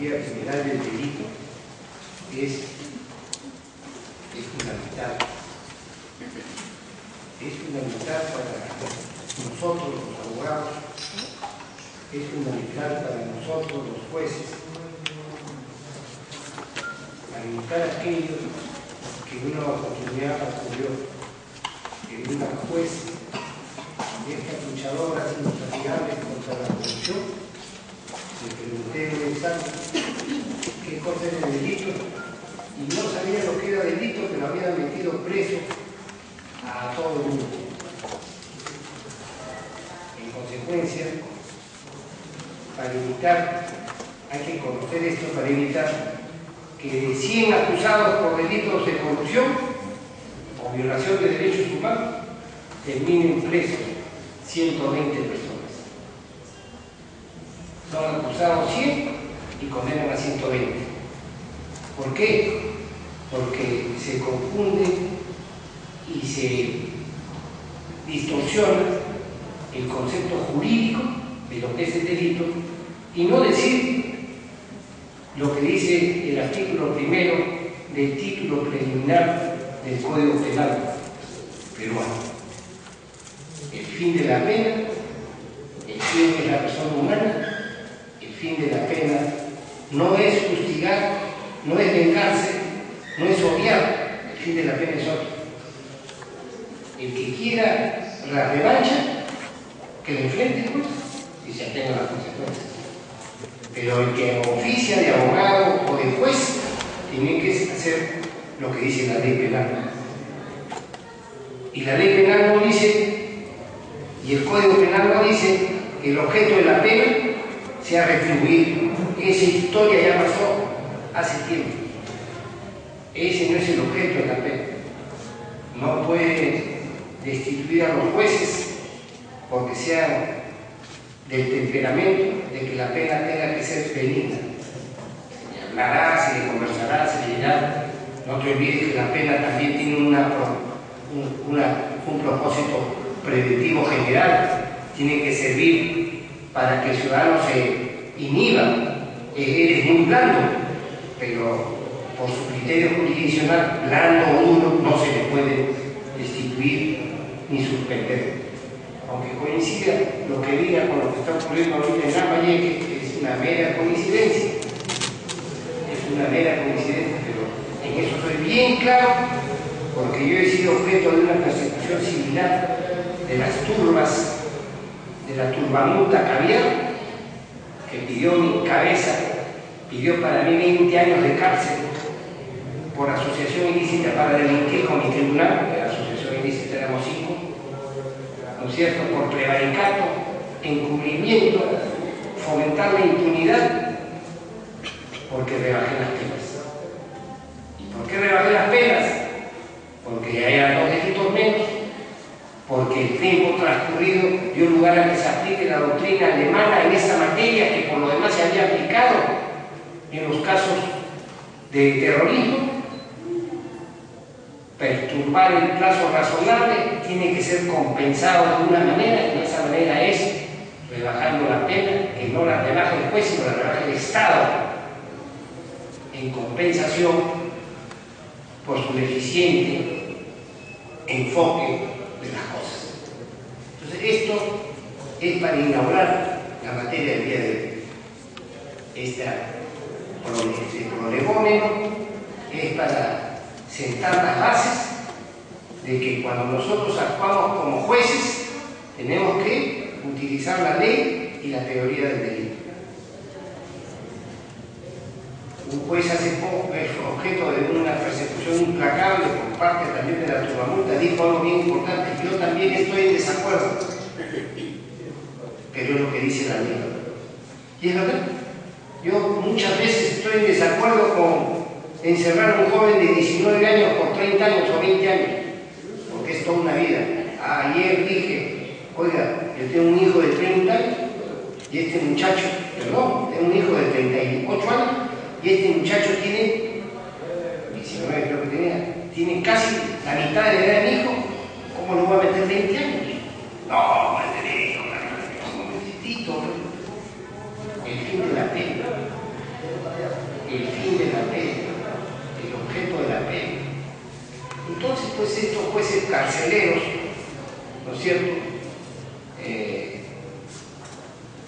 teoría general del delito es fundamental. Es fundamental para nosotros los abogados, es fundamental para nosotros los jueces, para evitar aquello que en una oportunidad ocurrió, que una juez de estas luchadoras infatigable contra la corrupción, le pregunté en un examen qué cosa era el delito y no sabía lo que era delito, que lo habían metido preso a todo el mundo. En consecuencia, para evitar, hay que conocer esto para evitar que de 100 acusados por delitos de corrupción o violación de derechos humanos terminen presos 120 personas. Son acusados 100 y condenan a 120. ¿Por qué? Porque se confunde y se distorsiona el concepto jurídico de lo que es el delito y no decir lo que dice el artículo primero del título preliminar del Código Penal peruano. El fin de la pena, el fin de la persona humana, el fin de la pena no es fustigar, no es vengarse, no es obviar, el fin de la pena es otro. El que quiera la revancha, que lo enfrente, pues, y se atenga a las consecuencias. Pero el que oficia de abogado o de juez tiene que hacer lo que dice la ley penal. Y la ley penal no dice, y el Código Penal no dice, que el objeto de la pena sea retribuir. Esa historia ya pasó hace tiempo. Ese no es el objeto de la pena. No puede destituir a los jueces porque sean del temperamento de que la pena tenga que ser benigna. Se hablará, se le conversará, se le dirá. No te olvides que la pena también tiene un propósito preventivo general. Tiene que servir para que el ciudadano se inhiba. Eres muy blando, pero por su criterio jurisdiccional, blando o duro, no se le puede destituir ni suspender. Aunque coincida lo que diga con lo que está ocurriendo ahorita en Lambayeque, que es una mera coincidencia. Es una mera coincidencia, pero en eso estoy bien claro, porque yo he sido objeto de una persecución similar de las turbas, de la turbamuta Caviar, que pidió mi cabeza, pidió para mí 20 años de cárcel por asociación ilícita para delinquir con mi tribunal, que la asociación ilícita éramos 5, ¿no es cierto?, por prevaricato, encubrimiento, fomentar la impunidad, porque rebajé las penas. ¿Y por qué rebajé las penas? Porque ya eran 2 delitos menos, porque el tiempo transcurrido dio lugar a que se aplique la doctrina alemana en esa materia que por lo demás se había aplicado en los casos de terrorismo. Perturbar el plazo razonable tiene que ser compensado de una manera, y esa manera es rebajando la pena, que no la rebaja el juez, sino la rebaja el Estado, en compensación por su deficiente enfoque de las cosas. Entonces, esto es para inaugurar la materia del día de hoy. Este prolegómeno es para sentar las bases de que cuando nosotros actuamos como jueces tenemos que utilizar la ley y la teoría del delito. Un juez hace poco, objeto de una persecución implacable por parte también de la turbamuta, dijo algo bien importante: yo también estoy en desacuerdo, pero es lo que dice la ley. Y es verdad, yo muchas veces estoy en desacuerdo con encerrar a un joven de 19 años por 30 años o 20 años, porque es toda una vida. Ayer dije, oiga, yo tengo un hijo de 30 años y este muchacho, perdón, tengo un hijo de 38 años y este muchacho tiene 19, creo que tiene casi la mitad de la edad de mi hijo. ¿Cómo le voy a meter 20 años? No, este hijo, un momentito. El fin de la pena.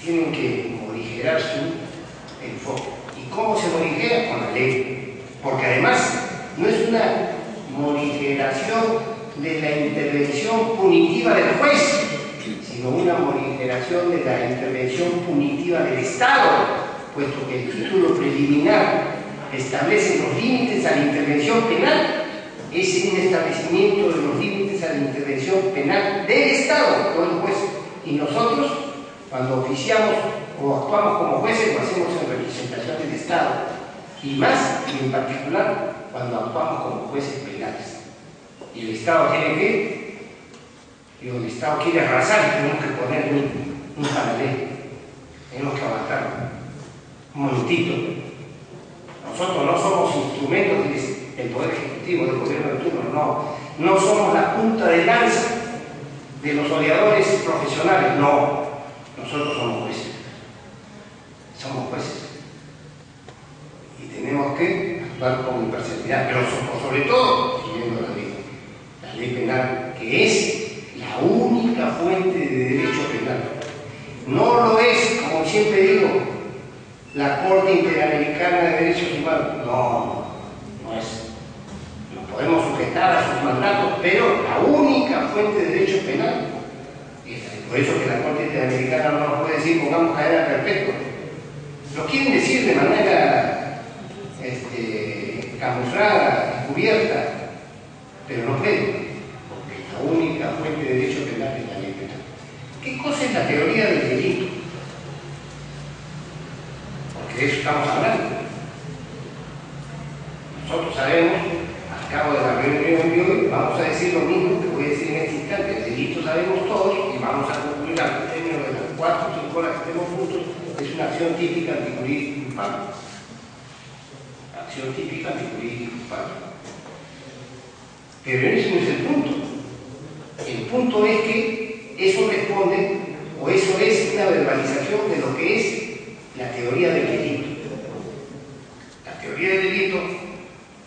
tienen que morigerar su enfoque. ¿Y cómo se morigera? Con la ley. Porque además no es una morigeración de la intervención punitiva del juez, sino una morigeración de la intervención punitiva del Estado, puesto que el título preliminar establece los límites a la intervención penal. Es un establecimiento de los límites a la intervención penal del Estado, no del juez. Y nosotros, cuando oficiamos o actuamos como jueces, lo hacemos en representación del Estado. Y más, y en particular, cuando actuamos como jueces penales. Y el Estado tiene que, el Estado quiere arrasar y tenemos que poner un paralelo. Tenemos que avanzar un momentito. Nosotros no somos instrumentos del Poder Ejecutivo, del Gobierno de turno, no somos la punta de lanza de los odiadores profesionales, no. Nosotros somos jueces. Somos jueces. Y tenemos que actuar con imparcialidad, pero sobre todo siguiendo la ley penal, que es la única fuente de derecho penal. No lo es, como siempre digo, la Corte Interamericana de Derechos Humanos. No es. Nos podemos sujetar a sus mandatos, pero la única fuente de derecho penal es. Por eso que la Corte Interamericana no nos puede decir pongamos cadena perpetua. Lo quieren decir de manera camuflada, descubierta, pero no pueden, porque la única fuente de derecho penal es la ley penal. ¿Qué cosa es la teoría del delito? Porque de eso estamos hablando. Nosotros sabemos, al cabo de la reunión de hoy, vamos a decir lo mismo que voy a decir en este instante. El delito sabemos todos y vamos a concluir al término de las 4 o 5 horas que estemos juntos. Es una acción típica antijurídica culpable. Acción típica antijurídica culpable. Pero ese no es el punto. El punto es que eso responde, o eso es una verbalización de lo que es la teoría del delito. La teoría del delito,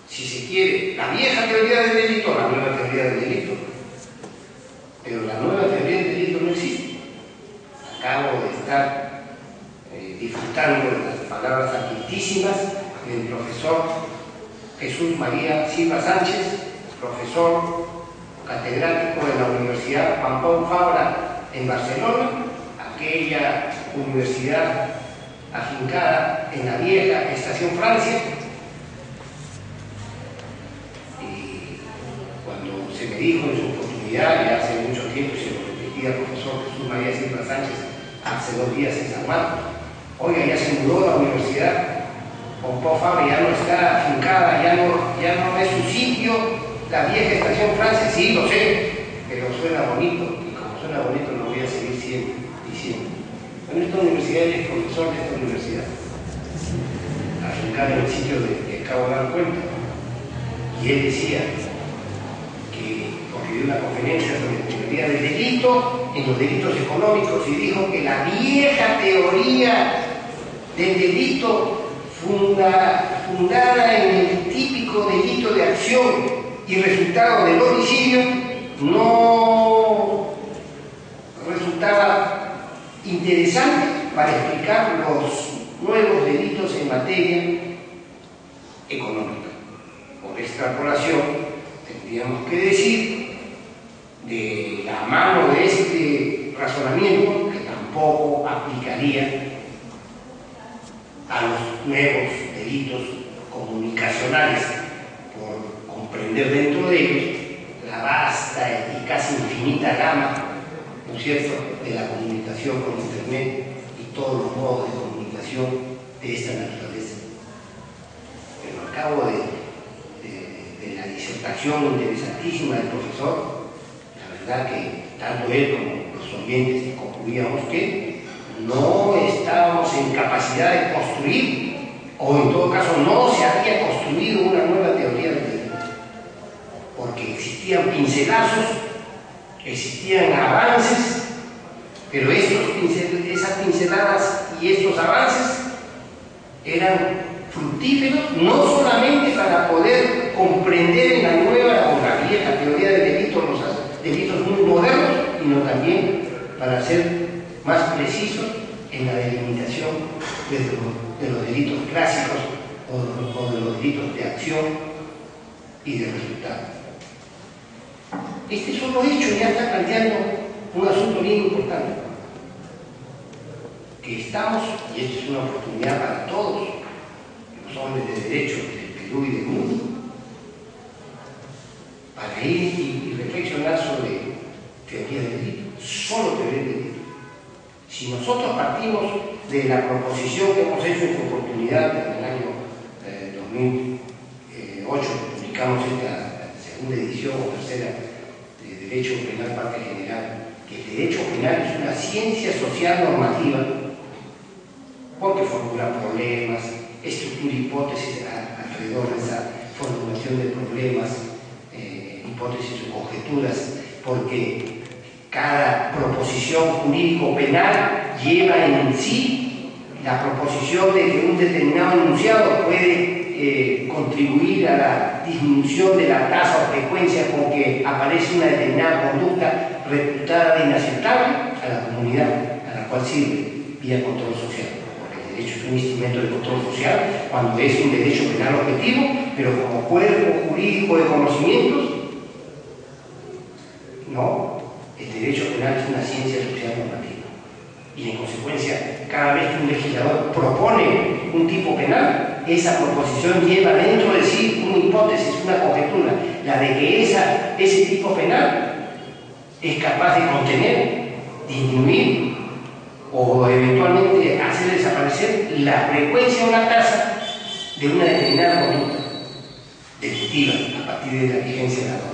si se quiere, la vieja teoría del delito o la nueva teoría del delito. Pero la nueva teoría del delito no existe. Acabo de estar disfrutando de las palabras artistísimas del profesor Jesús María Silva Sánchez, profesor catedrático de la Universidad Pompeu Fabra en Barcelona, aquella universidad afincada en la vieja Estación Francia. Y cuando se me dijo en su oportunidad, ya hace mucho tiempo se lo repetía al profesor Jesús María Silva Sánchez hace 2 días en San Marcos, oiga, ya se mudó la universidad Pompeu Fabra, ya no está afincada, ya no es su sitio la vieja Estación Francia. Sí, lo sé, pero suena bonito, y como suena bonito lo voy a seguir diciendo. Bueno, esta universidad es profesor de esta universidad, afincada en el sitio que acabo de dar cuenta, y él decía que, porque dio una conferencia sobre la teoría del delito en los delitos económicos, y dijo que la vieja teoría del delito fundada en el típico delito de acción y resultado del homicidio no resultaba interesante para explicar los nuevos delitos en materia económica. Por extrapolación, tendríamos que decir, de la mano de este razonamiento, que tampoco aplicaría a los nuevos delitos comunicacionales, por comprender dentro de ellos la vasta y casi infinita gama, ¿no es cierto?, de la comunicación con Internet y todos los modos de comunicación de esta naturaleza. Pero al cabo de la disertación interesantísima del profesor, la verdad que tanto él como los oyentes concluíamos que no estábamos en capacidad de construir, o en todo caso no se había construido una nueva teoría del delito, porque existían pincelazos, existían avances, pero esas pinceladas y estos avances eran fructíferos no solamente para poder comprender en la nueva o la vieja teoría del delito los delitos muy modernos, sino también para ser más precisos en la delimitación de los delitos clásicos o de los delitos de acción y de resultado. Este solo hecho ya está planteando un asunto bien importante, que estamos, y esto es una oportunidad para todos los hombres de derecho del Perú y del mundo, para ir y reflexionar sobre teoría del delito, solo teoría del delito. Si nosotros partimos de la proposición que hemos hecho en su oportunidad en el año 2008, publicamos esta segunda edición o tercera de Derecho Penal Parte General, que el derecho penal es una ciencia social normativa, porque formula problemas, estructura hipótesis alrededor de esa formulación de problemas, hipótesis o conjeturas, porque cada proposición jurídico-penal lleva en sí la proposición de que un determinado enunciado puede contribuir a la disminución de la tasa o frecuencia con que aparece una determinada conducta reputada de inaceptable a la comunidad a la cual sirve vía control social. Porque el derecho es un instrumento de control social cuando es un derecho penal objetivo, pero como cuerpo jurídico de conocimientos, no. El derecho penal es una ciencia social normativa y en consecuencia cada vez que un legislador propone un tipo penal, esa proposición lleva dentro de sí una hipótesis, una conjetura, la de que ese tipo penal es capaz de contener, disminuir o eventualmente hacer desaparecer la frecuencia o la tasa de una determinada conducta delictiva a partir de la vigencia de la norma.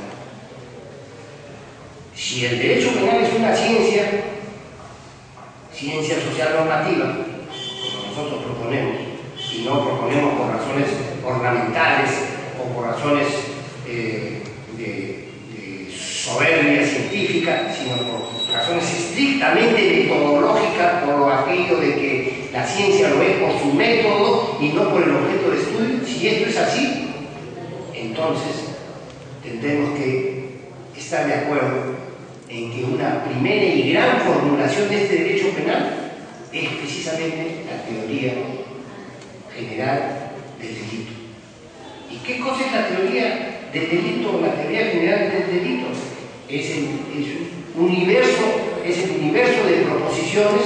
Si el derecho penal es una ciencia social normativa, como nosotros proponemos, y no proponemos por razones ornamentales o por razones de soberbia científica, sino por razones estrictamente metodológicas, por aquello de que la ciencia lo es por su método y no por el objeto de estudio. Si esto es así, entonces tendremos que estar de acuerdo en que una primera y gran formulación de este derecho penal es precisamente la teoría general del delito. ¿Y qué cosa es la teoría del delito? La teoría general del delito es el universo de proposiciones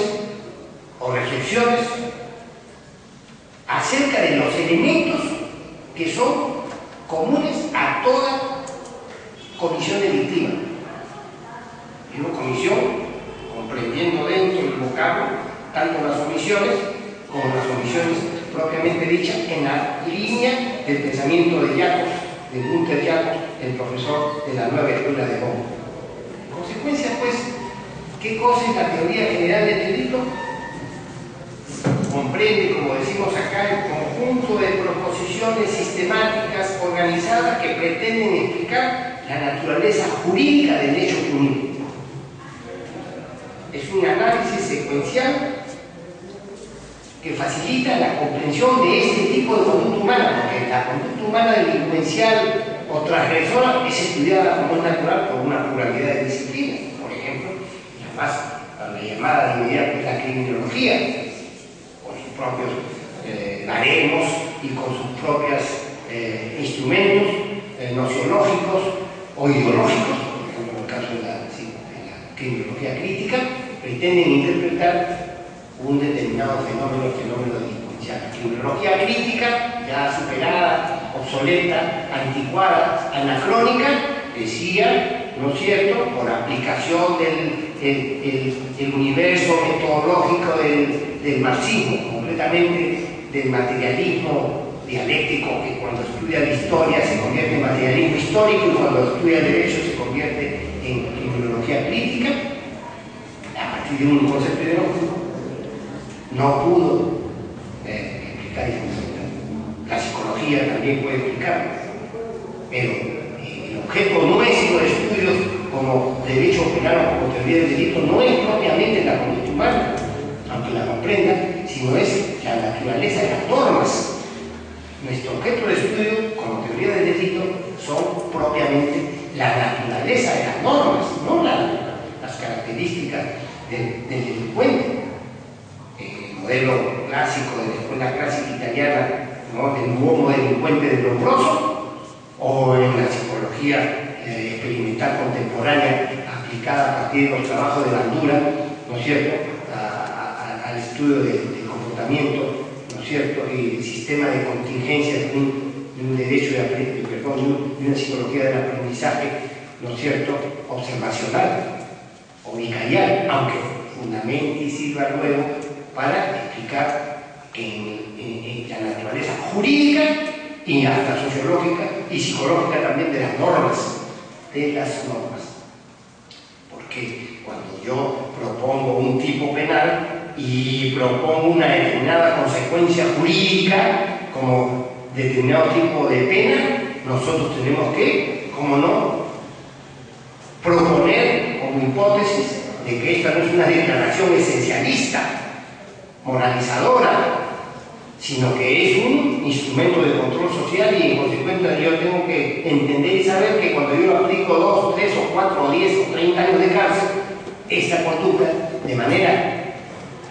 o reflexiones acerca de los elementos que son comunes a toda comisión delictiva. Y una comisión comprendiendo dentro del vocablo tanto las omisiones como las omisiones propiamente dichas en la línea del pensamiento de Jacobs, de Günther Jacobs, el profesor de la nueva escuela de Bonn. En consecuencia, pues, ¿qué cosa es la teoría general del delito? Comprende, como decimos acá, el conjunto de proposiciones sistemáticas organizadas que pretenden explicar la naturaleza jurídica del hecho punible. Es un análisis secuencial que facilita la comprensión de este tipo de conducta humana, porque la conducta humana delincuencial o transgresora es estudiada como es natural por una pluralidad de disciplinas. Por ejemplo, la llamada de inmediato es la criminología, con sus propios baremos y con sus propios instrumentos nociológicos o ideológicos, por ejemplo en el caso de la criminología crítica, pretenden interpretar un determinado fenómeno delincuencial. La criminología crítica, ya superada, obsoleta, anticuada, anacrónica, decía, ¿no es cierto?, por aplicación del universo metodológico del marxismo, concretamente del materialismo dialéctico, que cuando estudia la historia se convierte en materialismo histórico y cuando estudia el derecho se convierte en criminología crítica, a partir de un concepto ideológico, no pudo explicar ese concepto. La psicología también puede explicarlo, pero el objeto nuestro de estudios como derecho penal o como teoría del delito no es propiamente la conducta humana, aunque la comprenda, sino es la naturaleza de las normas. Nuestro objeto de estudio como teoría del delito son propiamente la naturaleza de las normas, no las características del delincuente. modelo clásico de la escuela clásica italiana, ¿no?, del nuevo delincuente de Lombroso, o en la psicología experimental contemporánea aplicada a partir de los trabajos de Bandura, ¿no es cierto?, al estudio del comportamiento, ¿no es cierto?, y el sistema de contingencia de un derecho de una psicología del aprendizaje, ¿no es cierto?, observacional o vicarial, aunque fundamente y sirva luego para explicar en la naturaleza jurídica y hasta sociológica y psicológica también de las normas. Porque cuando yo propongo un tipo penal y propongo una determinada consecuencia jurídica como determinado tipo de pena, nosotros tenemos que, ¿cómo no?, proponer como hipótesis de que esta no es una declaración esencialista, moralizadora, sino que es un instrumento de control social y en consecuencia yo tengo que entender y saber que cuando yo aplico 2, 3 o 4 o 10 o 30 años de cárcel, esta conducta de manera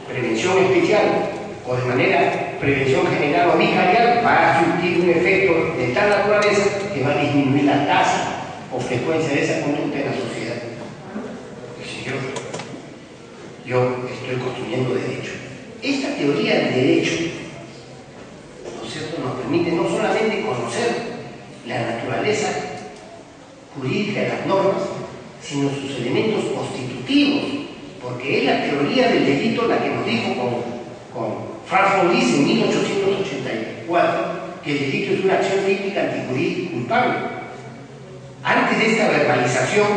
prevención especial o de manera prevención general o vicarial va a surtir un efecto de tal naturaleza que va a disminuir la tasa o frecuencia de esa conducta en la sociedad. Pues yo estoy construyendo derecho. Esta teoría del derecho, ¿no es cierto?, nos permite no solamente conocer la naturaleza jurídica de las normas, sino sus elementos constitutivos, porque es la teoría del delito la que nos dijo con Franz von Liszt en 1884 que el delito es una acción crítica antijurídica y culpable. Antes de esta verbalización,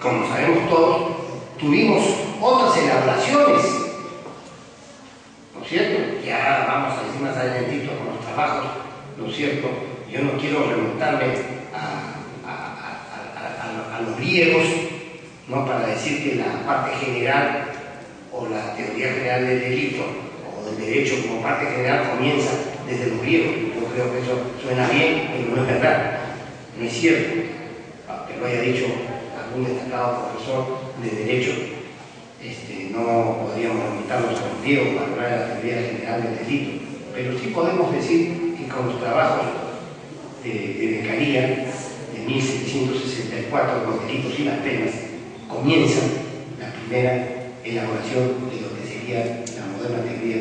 como sabemos todos, tuvimos otras elaboraciones, ¿no es cierto? Ya vamos a decir más adelantito con los trabajos, ¿no es cierto? Yo no quiero remontarme a los griegos, ¿no?, para decir que la parte general o la teoría general del delito o del derecho como parte general comienza desde los griegos. Yo creo que eso suena bien, pero no es verdad, no es cierto. Aunque lo haya dicho algún destacado profesor de derecho, no podríamos remontarnos a los griegos para hablar de la teoría general del delito, pero sí podemos decir que con los trabajos de Beccaria de 1764, los delitos y las penas, comienza la primera elaboración de lo que sería la moderna teoría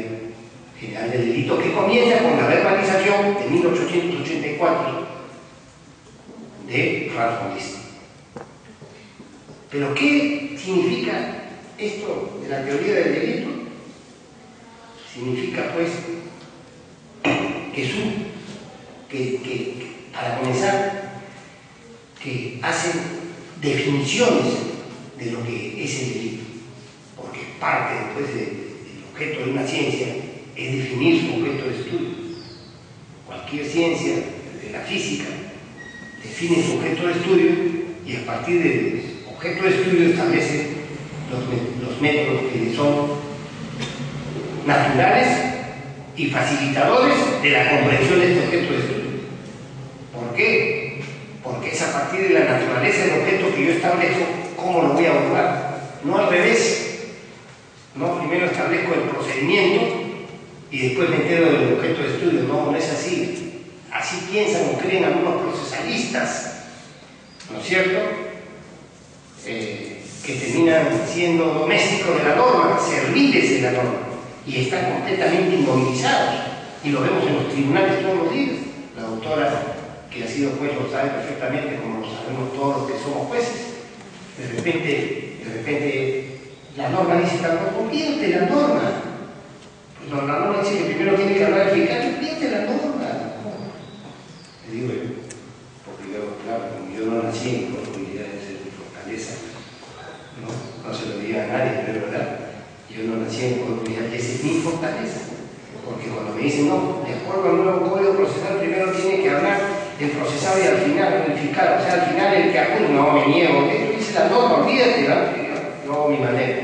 general del delito, que comienza con la verbalización de 1884 de Franz von Liszt. ¿Pero qué significa esto de la teoría del delito? Significa, pues, que para comenzar, que hacen definiciones de lo que es el delito, porque parte después del objeto de una ciencia es definir su objeto de estudio. Cualquier ciencia, desde la física, define su objeto de estudio y a partir del objeto de estudio establece los métodos que le son naturales y facilitadores de la comprensión de este objeto de estudio. ¿Por qué? Porque es a partir de la naturaleza del objeto que yo establezco cómo lo voy a abordar, no al revés. No, primero establezco el procedimiento y después me entero del objeto de estudio. No, no es así. Así piensan o creen algunos procesalistas, ¿no es cierto?, que terminan siendo domésticos de la norma, serviles de la norma, y están completamente inmovilizados, y lo vemos en los tribunales todos los días. La doctora que ha sido juez lo sabe perfectamente, como lo sabemos todos los que somos jueces. De repente la norma dice, tampoco convierte la norma. Pues no, la norma dice que primero tiene que hablar el fiscal, convierte la norma. Le digo yo, porque yo, claro, como yo no nací en oportunidades de fortaleza, no se lo diga a nadie, pero es verdad, yo no nací en oportunidades, esa es mi fortaleza. Porque cuando me dicen, no, de acuerdo al nuevo código procesal, primero tiene que hablar el procesado y al final el fiscal, o sea, al final el que acude, no, me niego, esto dice la norma, olvídate, yo hago mi manera,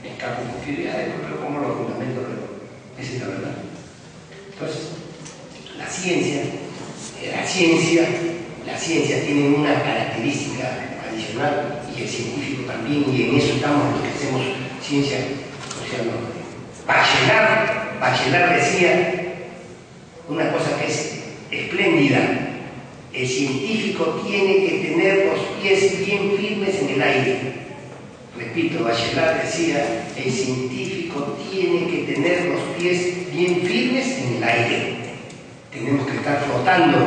me escapo con fidelidad, pero como lo fundamento, pero esa es la verdad. Entonces, la ciencia tiene una característica adicional, y el científico también, y en eso estamos los que hacemos ciencia social normativa. Bachelard decía una cosa que es espléndida: el científico tiene que tener los pies bien firmes en el aire. Repito, Bachelard decía, el científico tiene que tener los pies bien firmes en el aire. Tenemos que estar flotando.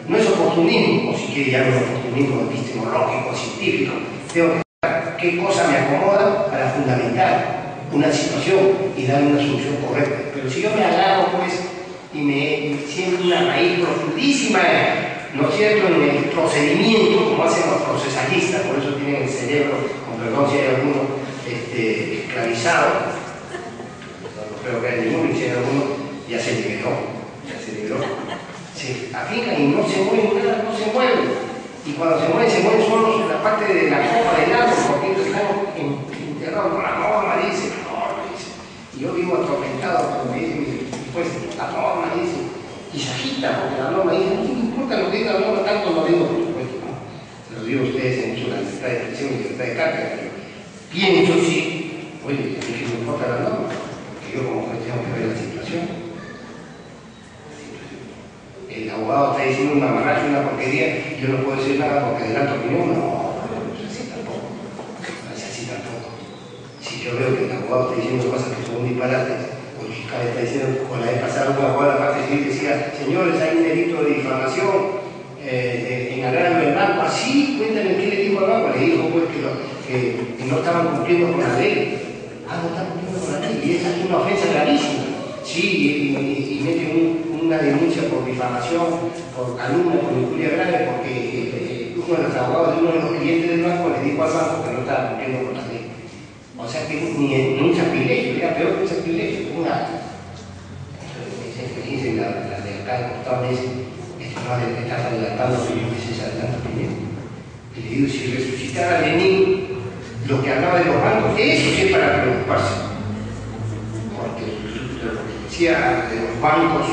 No es oportunismo, o si quiere llamar oportunismo epistemológico, científico. Tengo que saber qué cosa me acomoda para fundamentar una situación y darle una solución correcta. Pero si yo me agarro, pues, y me siento una raíz profundísima, ¿no es cierto?, en el procedimiento, como hacen los procesalistas, por eso tienen el cerebro, con perdón si hay alguno esclavizado, no creo que haya ninguno, y si hay alguno, ya se liberó, se aplican y no se mueven nada, no se mueven. Y cuando se mueven solo en la parte de la copa del árbol, porque ellos están enterrados con la norma, dice. Y yo vivo atormentado, como me dicen, pues la norma, dice. Y se agita, porque la norma dice, no me importa lo que diga la norma, tanto lo digo, por supuesto, ¿no? Se lo digo a ustedes en su libertad de expresión y libertad de cátedra, pero pienso sí, oye, a mí que me importa la norma, porque yo como juez tengo que ver la situación. El abogado está diciendo una mamarracha, una porquería, y yo no puedo decir nada porque delante opinión, no es así tampoco. No es así tampoco. Si yo veo que el abogado está diciendo cosas que son disparates, o el fiscal está diciendo, o la vez pasada un abogado de la parte civil decía, señores, hay un delito de difamación en agravio del banco, así, cuéntame qué le dijo al banco. Le dijo pues que no estaban cumpliendo con la ley. No están cumpliendo con la ley, y esa es una ofensa gravísima. Sí, y mete una denuncia por difamación, por calumnia, por injuria grave, porque uno de los abogados de uno de los clientes del banco le dijo al banco que no estaba cumpliendo con la ley. O sea que ni un sacrilegio, era peor que un sacrilegio, dice la de acá de costado, me dice, no estás adelantando primero, que se adelanta primero. Y le digo, si resucitara Lenin lo que hablaba de los bancos, eso sí es para preocuparse. Porque decía de los bancos,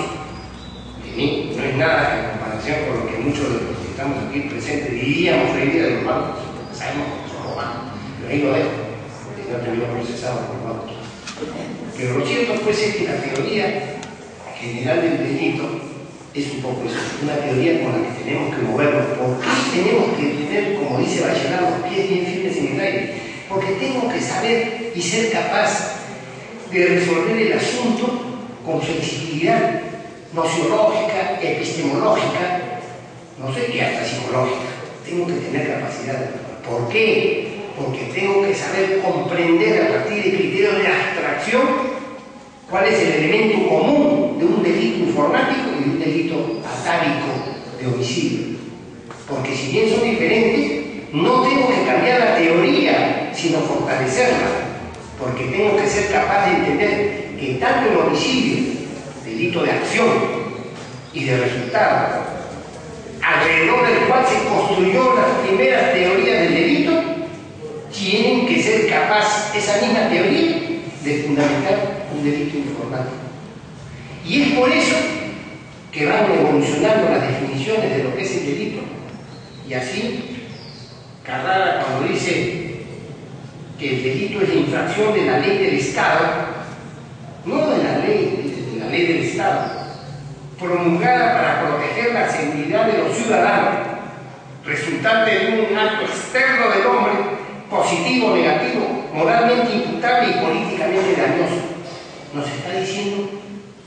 no es nada en comparación con lo que muchos de los que estamos aquí presentes diríamos hoy día de los bancos. Sabemos que son los bancos, pero ahí lo dejo, porque no terminó procesado por los bancos. Pero lo cierto pues es que la teoría general del delito es un poco eso, una teoría con la que tenemos que movernos. ¿Por qué tenemos que tener, como dice Bachelard, los pies bien firmes en el aire? Porque tengo que saber y ser capaz de resolver el asunto con flexibilidad nociológica, epistemológica, no sé qué, hasta psicológica. Tengo que tener capacidad. ¿Por qué? Porque tengo que saber comprender a partir de criterios de abstracción cuál es el elemento común de un delito informático y de un delito atávico de homicidio. Porque si bien son diferentes, no tengo que cambiar la teoría, sino fortalecerla. Porque tengo que ser capaz de entender que tanto el homicidio, delito de acción y de resultado, alrededor del cual se construyó las primeras teorías del delito, tienen que ser capaz esa misma teoría de fundamentar un delito informático. Y es por eso que van evolucionando las definiciones de lo que es el delito. Y así, Carrara, cuando dice que el delito es la infracción de la ley del Estado, no de la ley del Estado, promulgada para proteger la seguridad de los ciudadanos, resultante de un acto externo del hombre, positivo o negativo, moralmente imputable y políticamente dañoso. Nos está diciendo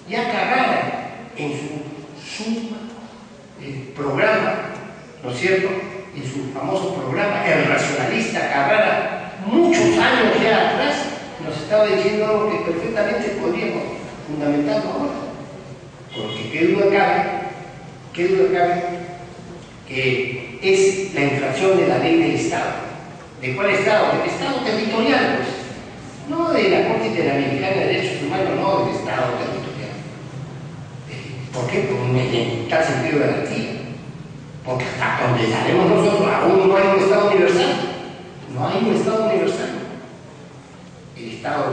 ya Carrara en su programa, ¿no es cierto?, en su famoso programa, el racionalista Carrara, muchos años ya atrás, nos estaba diciendo algo que perfectamente podríamos fundamentarlo ahora. Porque qué duda cabe que es la infracción de la ley del Estado. ¿De cuál Estado? Del Estado territorial, pues. No de la Corte Interamericana de Derechos Humanos, no del Estado territorial. ¿Por qué? Por tal sentido de garantía. Porque hasta donde sabemos nosotros, aún no hay un Estado universal. No hay un Estado universal. El Estado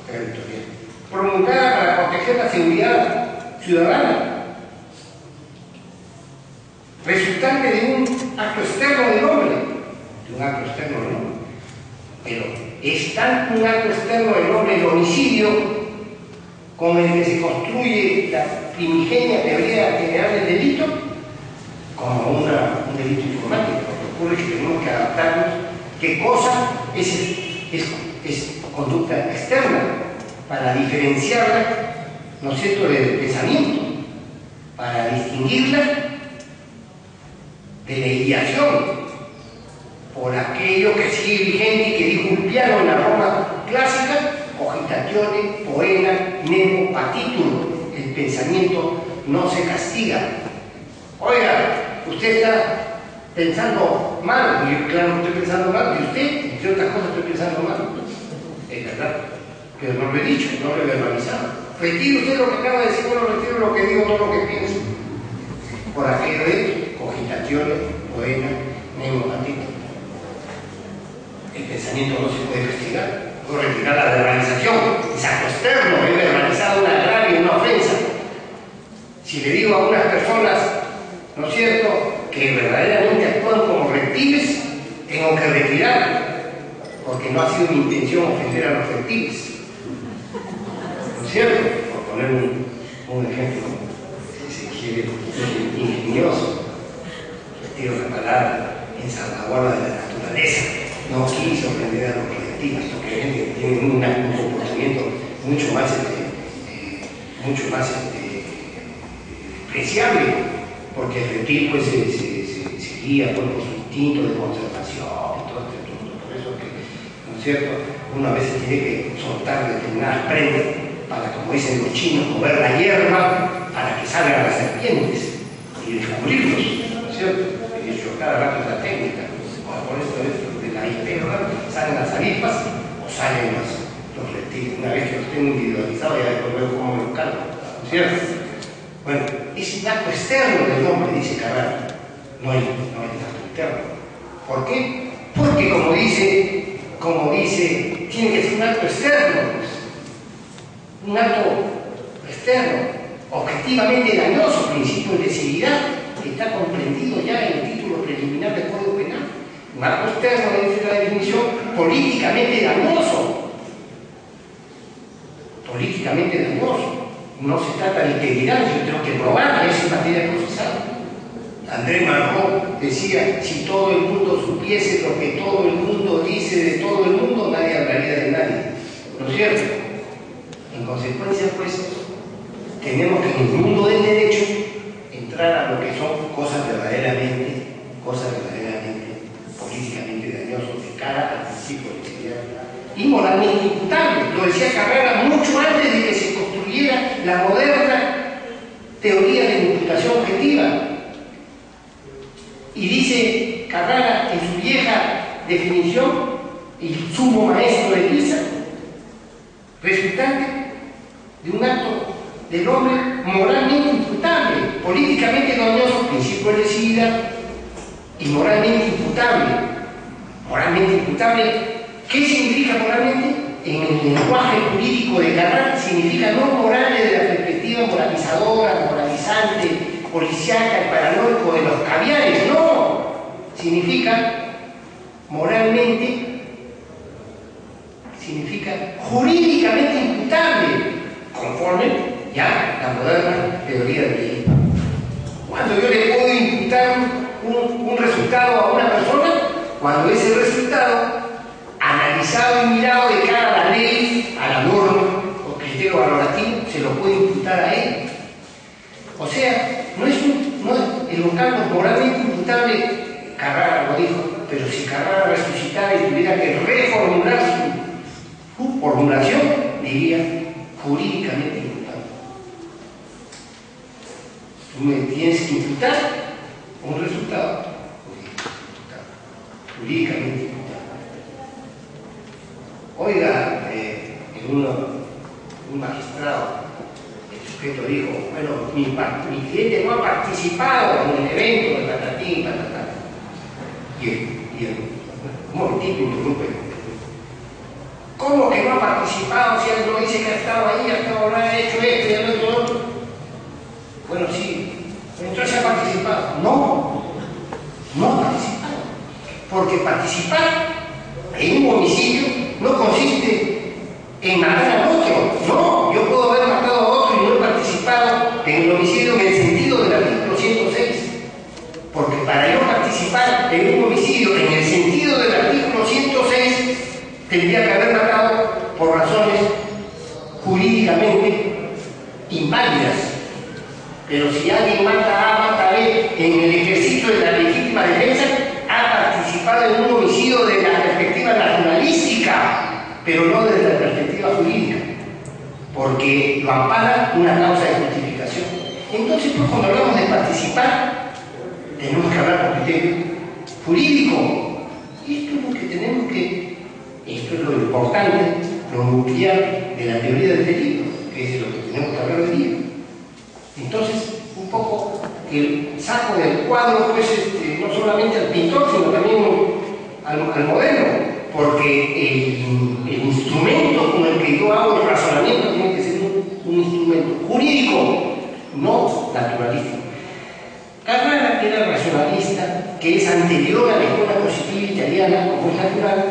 territorial. Promulgada para proteger la seguridad ciudadana. Resultante de un acto externo del hombre. De un acto externo del hombre. Pero es tanto un acto externo del hombre el homicidio con el que se construye la primigenia teoría general del delito como un delito informático. Lo que ocurre es que tenemos que adaptarnos qué cosa es conducta externa para diferenciarla, ¿no es cierto?, del pensamiento, para distinguirla de la ideación, por aquello que sigue vigente y que dijo Ulpiano en la Roma clásica: cogitatione, poena, nemo patitulo. El pensamiento no se castiga. Oiga, usted está pensando mal, y yo, claro, estoy pensando mal, y usted, entre otras cosas, estoy pensando mal. Es verdad, pero no lo he dicho, no lo he verbalizado. Retiro usted lo que acaba de decir, bueno, retiro lo que digo, no lo que pienso. Por aquello de cogitatione, poena, nemo patitulo. El pensamiento no se puede castigar. Puedo retirar la verbalización, es acto externo, he verbalizado un agravio, una ofensa. Si le digo a unas personas, ¿no es cierto?, que verdaderamente actúan como reptiles, tengo que retirarlo, porque no ha sido mi intención ofender a los reptiles. ¿No es cierto? Por poner un ejemplo, si se quiere, ingenioso. Retiro la palabra en salvaguarda de la naturaleza. No quiso ofender a los reptiles, porque tienen un comportamiento mucho más despreciable, porque el reptil pues, se guía por su instinto de conservación y todo este mundo. Por eso que, ¿no es cierto?, uno a veces tiene que soltar determinadas prendas para, como dicen los chinos, mover la hierba para que salgan las serpientes y descubrirlos, ¿no es cierto? Y eso cada rato es la técnica. Por esto de la hierba salen las avispas o salen los reptiles. Una vez que los tengo individualizados, ya después veo cómo los calmo, ¿no es cierto? Bueno, es un acto externo del hombre, dice Carrara. No hay acto interno. ¿Por qué? Porque como dice, tiene que ser un acto externo, pues. Un acto externo, objetivamente dañoso, principio de lesividad, que está comprendido ya en el título preliminar del Código Penal. Un acto externo, dice la definición, políticamente dañoso. Políticamente dañoso. No se trata de integridad, yo tengo que probarla, es en materia procesal. André Malraux decía: si todo el mundo supiese lo que todo el mundo dice de todo el mundo, nadie hablaría de nadie. ¿No es cierto? En consecuencia, pues, tenemos que en el mundo del derecho entrar a lo que son cosas verdaderamente políticamente dañosas de cara al principio de integridad y moralmente imputables. Lo decía Carrara mucho antes de que se construyera la moderna teoría de imputación objetiva. Y dice Carrara en su vieja definición, el sumo maestro de Pisa, resultante de un acto del hombre moralmente imputable, políticamente dañoso, principio de lesividad, y moralmente imputable. Moralmente imputable, ¿qué significa moralmente? En el lenguaje jurídico de Carrara significa no moral desde la perspectiva moralizadora, moralizante, policíaca, el paranoico de los caviares, no. Significa moralmente, significa jurídicamente imputable, conforme ya la moderna teoría del delito. Cuando yo le puedo imputar un resultado a una persona, cuando ese resultado, analizado y mirado de cara a la ley, a la norma o criterio valorativo, se lo puede imputar a él. O sea, no es el local moralmente imputable. Carrara lo dijo, pero si Carrara resucitara y tuviera que reformular su formulación, diría jurídicamente imputable. Tú me tienes que imputar un resultado jurídicamente imputable. Oiga, un magistrado, el sujeto dijo: bueno, mi cliente no ha participado en el evento de patatín, patatán. Un momentito interrumpe. ¿Cómo que no ha participado si él no dice que ha estado ahí, ha hecho esto y ha hecho lo otro? Bueno, sí, entonces ha participado. No ha participado. Porque participar en un homicidio no consiste en matar al otro. No, yo puedo haber matado jurídicamente inválidas. Pero si alguien mata A, mata B, en el ejercicio de la legítima defensa, ha participado en un homicidio desde la perspectiva naturalística, pero no desde la perspectiva jurídica, porque lo ampara una causa de justificación. Entonces, pues, cuando hablamos de participar, tenemos que hablar con criterio jurídico. Y esto es lo que tenemos que, esto es lo importante, lo nuclear de la teoría del delito, que es de lo que tenemos que hablar hoy día. Entonces, un poco el saco del cuadro, pues, no solamente al pintor, sino también al modelo, porque el instrumento con el que yo hago el razonamiento tiene que ser un instrumento jurídico, no naturalístico. Carrara era racionalista, que es anterior a la escuela positiva italiana, como es natural.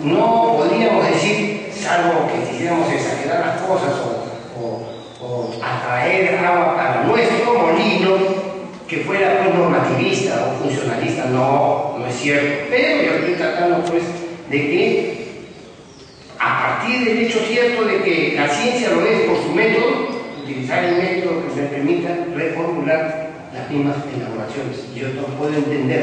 No podríamos decir, salvo que quisiéramos exagerar las cosas o atraer agua para nuestro molino, que fuera pues normativista o funcionalista. No, no es cierto. Pero yo estoy tratando pues de que, a partir del hecho cierto de que la ciencia lo es por su método, utilizar el método que me permita reformular las mismas elaboraciones. Yo no puedo entender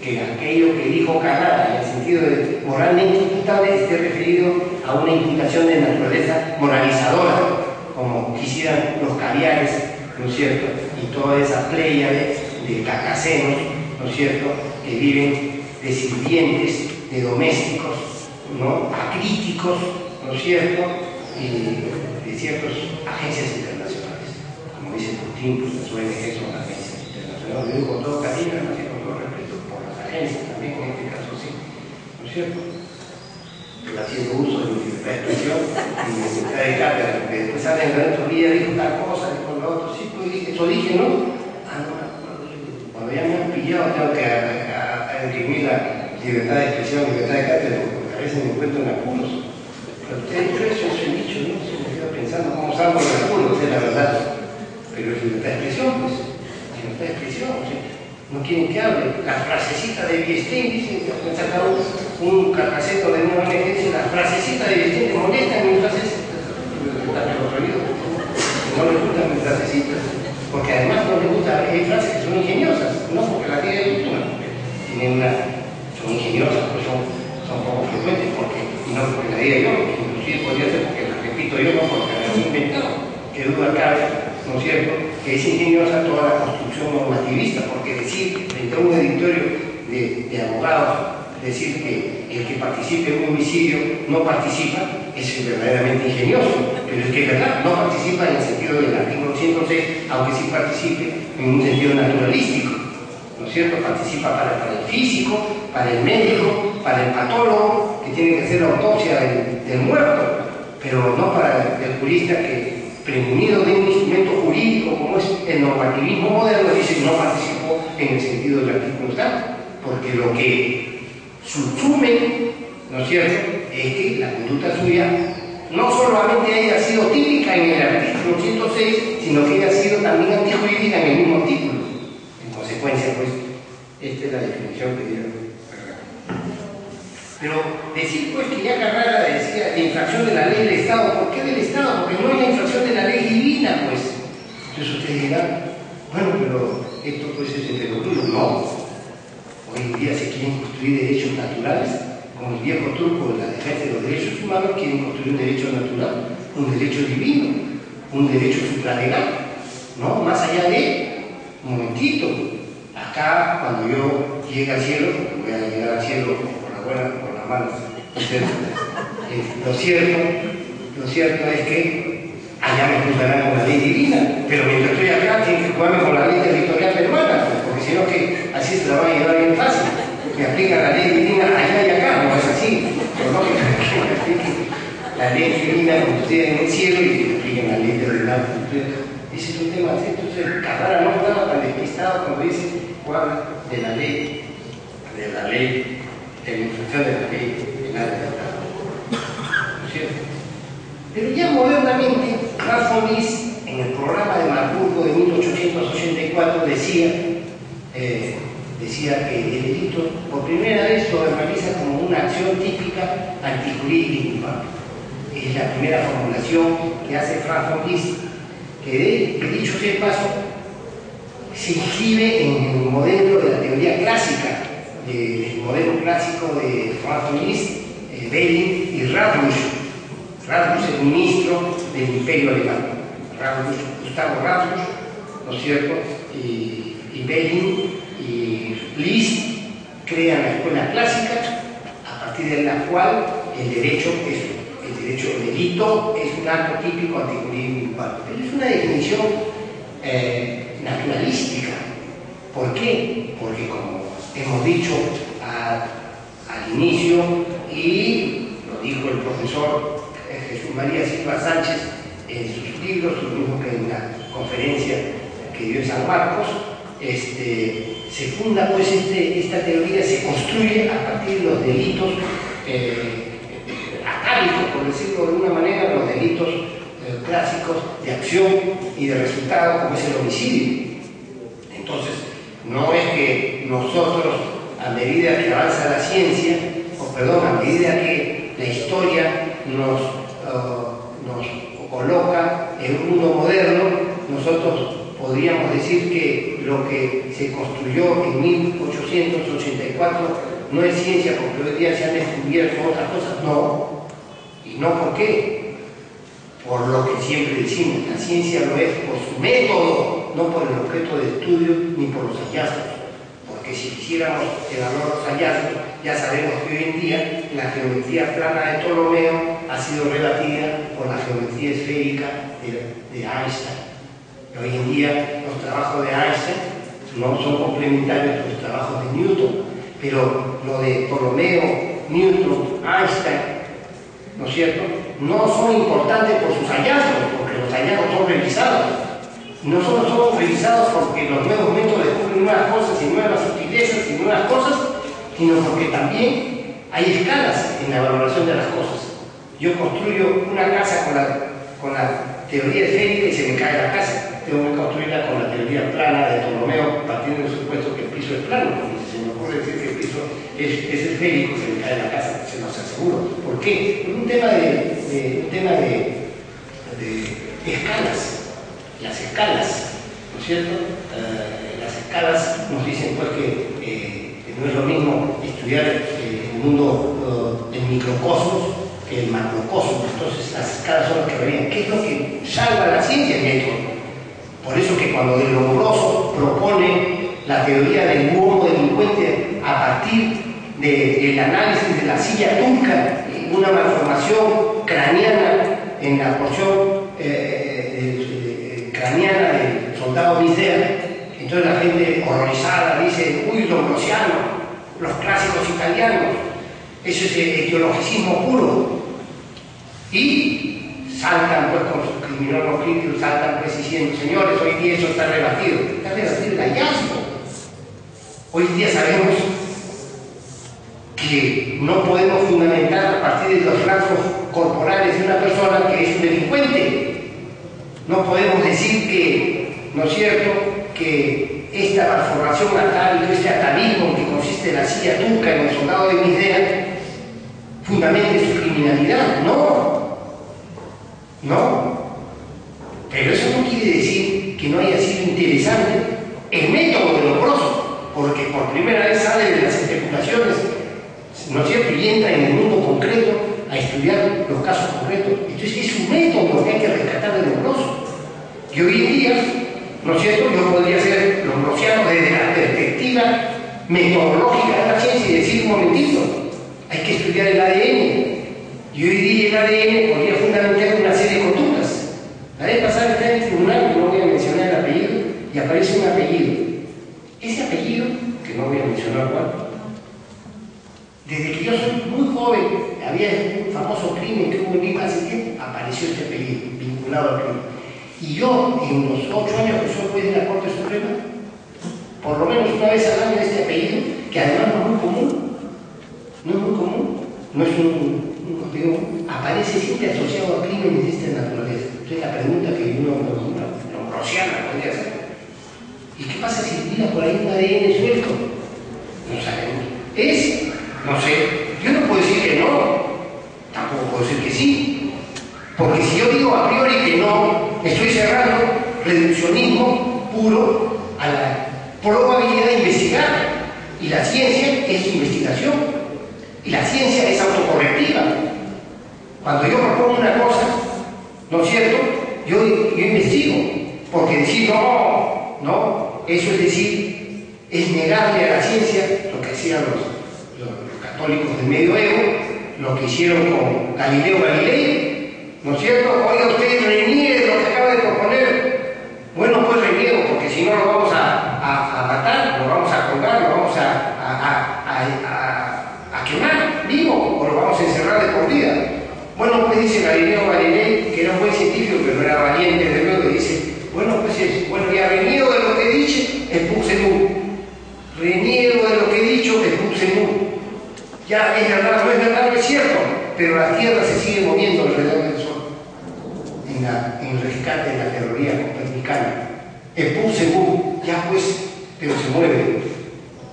que aquello que dijo Carrara, en el sentido de moralmente imputable, esté referido a una imputación de naturaleza moralizadora, como quisieran los caviares, ¿no es cierto? Y toda esa pléyade de cacasenos, ¿no es cierto?, que viven de sirvientes, de domésticos, ¿no?, acríticos, ¿no es cierto?, y de ciertas agencias internacionales. Como dice Putin, pues las ONG son agencias internacionales. Lo digo con todo cariño, además, y con todo respeto por las agencias también, en este caso sí, ¿no es cierto? Pero haciendo uso de mi libertad de expresión y mi libertad de cátedra, porque después salen de otro día, dijo tal cosa, dijo lo otro, sí, pues eso dije, ¿no? Ah, no, cuando ya me han pillado tengo que imprimir la libertad de expresión, libertad de cátedra, porque a veces me encuentro en apuros. Pero usted ha dicho eso, es un dicho, ¿no? Se me queda pensando cómo salgo de apuros, es la verdad. Pero es libertad de expresión, pues, libertad de expresión, ¿sí? No quieren que hable. Las frasecitas de Viestín, dicen que han sacado un carcaceto de una ONG, dice, las frasecitas de Viestín te molestan mis frasecitas. No les gustan mis frasecitas, porque además no les gusta, hay frases que son ingeniosas, no porque las tienen tienen son ingeniosas, pues son poco frecuentes, porque no porque la diga yo, inclusive podría ser porque las repito yo, no porque las he inventado, que duda cabe, ¿no es cierto?, que es ingeniosa toda la construcción normativista, porque decir frente a un editorio de abogados, decir que el que participe en un homicidio no participa, es verdaderamente ingenioso, pero es que es verdad, no participa en el sentido del artículo 106, aunque sí participe en un sentido naturalístico, ¿no es cierto? Participa para el físico, para el médico, para el patólogo, que tiene que hacer la autopsia del muerto, pero no para el jurista que, premunido de un instrumento jurídico como es el normativismo moderno, dice que no participó en el sentido del artículo tal, porque lo que subsume, ¿no es cierto?, es que la conducta suya no solamente haya sido típica en el artículo 106, sino que haya sido también antijurídica en el mismo artículo. En consecuencia, pues, esta es la definición que dieron. Pero decir, pues, que ya Carrara decía la infracción de la ley del Estado, ¿por qué del Estado? Porque no es la infracción de la ley divina, pues. Entonces ustedes dirán, bueno, pero esto pues es entre los tuyos. No. Hoy en día se quieren construir derechos naturales, como el viejo truco de la defensa de los derechos humanos, quieren construir un derecho natural, un derecho divino, un derecho supralegal, ¿no? Más allá de, un momentito, acá cuando yo llegue al cielo, porque voy a llegar al cielo por la buena, por la mala, lo cierto es que allá me juzgarán con la ley divina, pero mientras estoy acá tienen que jugarme con la ley territorial peruana, porque si no que así se la va a llevar bien fácil. Me aplican la ley divina allá y acá, no es así. Pero no que me apliquen la ley divina como ustedes en el cielo y que me apliquen la ley terrenal. Ese es un tema así. Entonces, Carrara no estaba tan despistado cuando dice de la ley, de la infracción de la ley penal del Estado. ¿No es cierto? Pero ya modernamente, Ralph von Lis, en el programa de Marburgo de 1884, decía que el delito por primera vez lo verbaliza como una acción típica antijurídica y culpable. Es la primera formulación que hace Franz von Liszt, que dicho sea de paso, se inscribe en el modelo de la teoría clásica, del modelo clásico de Franz von Liszt, Belling y Radlusch. Radlusch es ministro del Imperio Alemán. Gustavo Radlusch, ¿no es cierto? Y Belling y Liszt crean la escuela clásica, a partir de la cual el derecho delito es un acto típico antijurídico. Pero es una definición naturalística. ¿Por qué? Porque, como hemos dicho al inicio, y lo dijo el profesor Jesús María Silva Sánchez en sus libros, lo mismo que en la conferencia que dio en San Marcos, se funda pues esta teoría, se construye a partir de los delitos atávicos, por decirlo de alguna manera, los delitos clásicos de acción y de resultado, como es el homicidio. Entonces, no es que nosotros, a medida que avanza la ciencia, a medida que la historia nos coloca en un mundo moderno, nosotros podríamos decir que lo que se construyó en 1884 no es ciencia, porque hoy día se han descubierto otras cosas. No. ¿Y no por qué? Por lo que siempre decimos, la ciencia lo es por su método, no por el objeto de estudio ni por los hallazgos. Porque si quisiéramos evaluar los hallazgos, ya sabemos que hoy en día la geometría plana de Ptolomeo ha sido rebatida por la geometría esférica de Einstein. Hoy en día los trabajos de Einstein no son complementarios a los trabajos de Newton, pero lo de Ptolomeo, Newton, Einstein, ¿no es cierto?, no son importantes por sus hallazgos, porque los hallazgos son revisados. No solo son revisados porque los nuevos métodos descubren nuevas cosas y nuevas sutilezas y nuevas cosas, sino porque también hay escalas en la valoración de las cosas. Yo construyo una casa con la teoría esférica y se me cae la casa. Tengo que construirla con la teoría plana de Ptolomeo, partiendo del supuesto que el piso es plano, porque si se me ocurre decir que el piso es esférico, se me cae la casa, se los aseguro. ¿Por qué? Por un tema de escalas. Las escalas, ¿no es cierto? Las escalas nos dicen pues que no es lo mismo estudiar el mundo del microcosmos que el macrocosmos. Entonces las escalas son las que varían. ¿Qué es lo que salva la ciencia? El método. Por eso que cuando de Lombroso propone la teoría del homo delincuente a partir del análisis de la silla turca, una malformación craneana en la porción craneana del soldado Misera, entonces la gente horrorizada dice: uy, lombrosiano, los clásicos italianos, eso es etiologicismo puro. Y saltan pues con sus criminólogos críticos, saltan pues diciendo: señores, hoy día eso está rebatido el hallazgo. Hoy día sabemos que no podemos fundamentar a partir de los rasgos corporales de una persona que es un delincuente. No podemos decir que, ¿no es cierto?, que esta malformación atávica, este atavismo que consiste en la silla turca en el soldado de Misdea, fundamente su criminalidad. No. Pero eso no quiere decir que no haya sido interesante el método de Lombroso, porque por primera vez sale de las especulaciones, ¿no es cierto?, y entra en el mundo concreto a estudiar los casos concretos. Entonces es un método que hay que rescatar de Lombroso. Y hoy en día, ¿no es cierto?, yo podría ser lombrosiano desde la perspectiva metodológica de la ciencia y decir: un momentito, hay que estudiar el ADN. Y hoy día el ADN podría fundamentar una serie de conductas. La vez pasada está en el tribunal, que no voy a mencionar el apellido, y aparece un apellido. Ese apellido, que no voy a mencionar cuál, desde que yo soy muy joven, había un famoso crimen que hubo en Lima hace tiempo, apareció este apellido vinculado al crimen. Y yo, en los 8 años que soy juez de la Corte Suprema, por lo menos una vez al año este apellido, que además no es muy común, no es aparece siempre asociado a crímenes de esta naturaleza. Entonces la pregunta que uno lombrosiana podría hacer: ¿y qué pasa si tira por ahí un ADN suelto? No sabemos. No sé, yo no puedo decir que no, tampoco puedo decir que sí, porque si yo digo a priori reduccionismo puro a la probabilidad de investigar. Y la ciencia es investigación. Y la ciencia es autocorrectiva. Cuando yo propongo una cosa, ¿no es cierto?, yo investigo. Porque decir no, eso es decir, es negarle a la ciencia lo que hacían los católicos del medioevo, lo que hicieron con Galileo Galilei, ¿no es cierto? Oiga, usted reniegue de lo que acaba de proponer. Bueno, pues reniego, porque si no lo vamos a matar, lo vamos a colgar, lo vamos a quemar vivo, o lo vamos a encerrar de por vida. Bueno, pues dice Galileo Galilei, que era un buen científico, pero era valiente de luego, y dice, ya reniego de lo que he dicho, expulse nu. Reniego de lo que he dicho, expulse nu. Ya es verdad, no es cierto, pero la Tierra se sigue moviendo alrededor del Sol. En el rescate de la teoría copernicana. Expulse nu, ya pues, pero se mueve.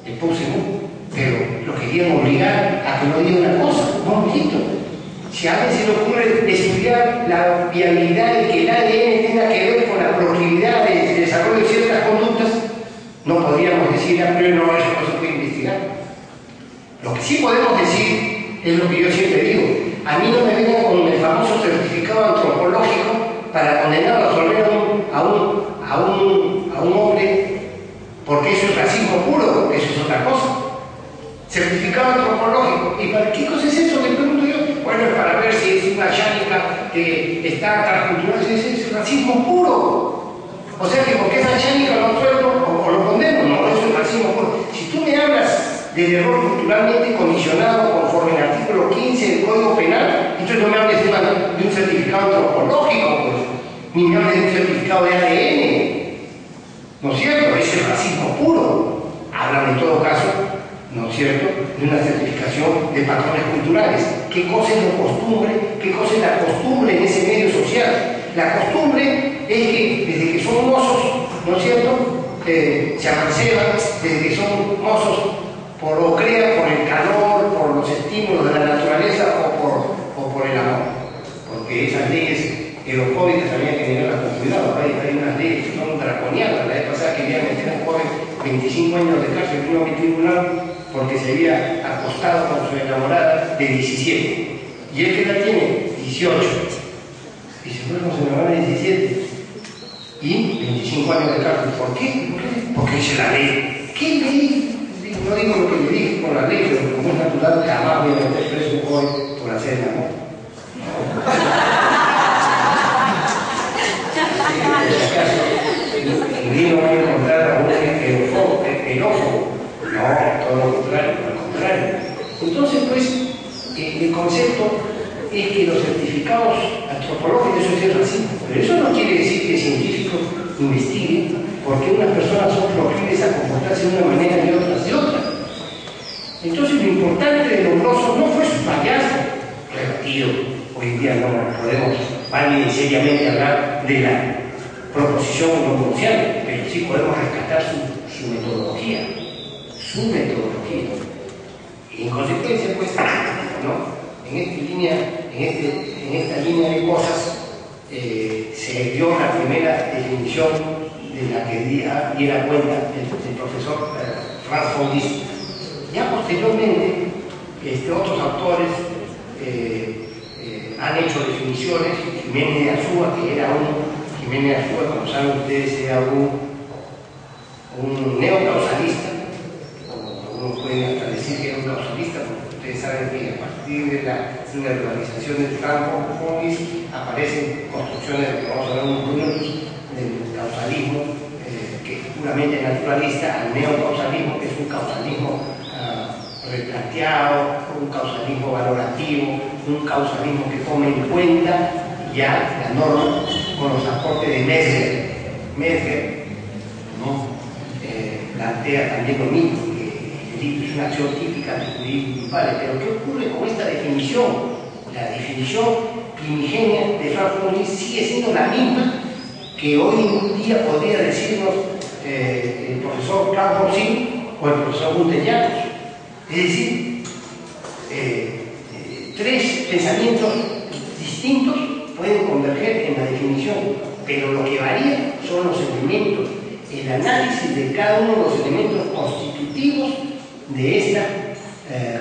Expulse nu. Pero lo querían obligar a que no diga una cosa, un momentito. Si a alguien se le ocurre estudiar la viabilidad de que el ADN tenga que ver con la proclividad del desarrollo de ciertas conductas, no podríamos decir, pero no, eso no se puede investigar. Lo que sí podemos decir es lo que yo siempre digo. A mí no me vengan con el famoso certificado antropológico para condenar o absolver a un hombre, porque eso es racismo puro, eso es otra cosa. Certificado antropológico. ¿Y para qué cosa es eso? Le pregunto yo. Bueno, es para ver si es una chánica que está transcultural. Es racismo puro. O sea que porque es chánica lo suelto o lo condeno. No, eso es racismo puro. Si tú me hablas del error culturalmente condicionado conforme al artículo 15 del Código Penal, entonces no me hables de un certificado antropológico, pues, ni me hables de un certificado de ADN. ¿No es cierto? Ese es racismo puro. Hablan en todo caso, ¿no es cierto?, de una certificación de patrones culturales. ¿Qué cosa es la costumbre? ¿Qué cosa es la costumbre en ese medio social? La costumbre es que desde que son mozos, ¿no es cierto?, se amanceban, desde que son mozos, lo crean por el calor, por los estímulos de la naturaleza o por el amor. Porque esas leyes eurofóbicas había que mirarlas con cuidado. Hay unas leyes que son draconianas. La vez pasada querían meter a un joven 25 años de cárcel en un tribunal porque se había acostado con su enamorada de 17. ¿Y él qué edad tiene? 18. Y se fue con su enamorada de 17. Y 25 años de cárcel. ¿Por qué? Porque dice la ley. ¿Qué ley? No digo lo que le dije con la ley, pero como es natural, jamás voy a meter preso un joven por hacer el amor. Y no voy a encontrar a un xenófobo. No, todo lo contrario, al contrario. Entonces, pues, el concepto es que los certificados antropológicos, eso es el racismo. Pero eso no quiere decir que científicos investiguen porque unas personas son proclives a comportarse de una manera y otras de otra. Entonces, lo importante de Lombroso no fue su hallazgo rebatido. Hoy en día no podemos válida y seriamente hablar de la proposición lombrosiana, pero sí podemos rescatar su metodología. Su metodología. Y en consecuencia, pues, ¿no?, en esta línea de cosas se dio la primera definición de la que diera cuenta el profesor Franz Faudis. Ya posteriormente, otros autores han hecho definiciones. Jiménez de Azúa, que era Jiménez de Azúa, como saben ustedes, era un neocausalista. Algunos pueden hasta decir que era un causalista, porque ustedes saben que a partir de la urbanización del campo aparecen construcciones de lo que vamos a hablar unos minutos del causalismo, que es puramente naturalista, al neocausalismo, que es un causalismo replanteado, un causalismo valorativo, un causalismo que toma en cuenta ya la norma con los aportes de Mesger. Mesger, ¿no?, plantea también lo mismo, que el delito es una acción típica de jurídico impar. Pero ¿qué ocurre con esta definición? La definición primigenia de Franz Faudis sigue siendo la misma que hoy en día podría decirnos el profesor Karl Popsin o el profesor Gunther Jacobs. Es decir, tres pensamientos distintos pueden converger en la definición pero lo que varía son los elementos, el análisis de cada uno de los elementos constitutivos de esta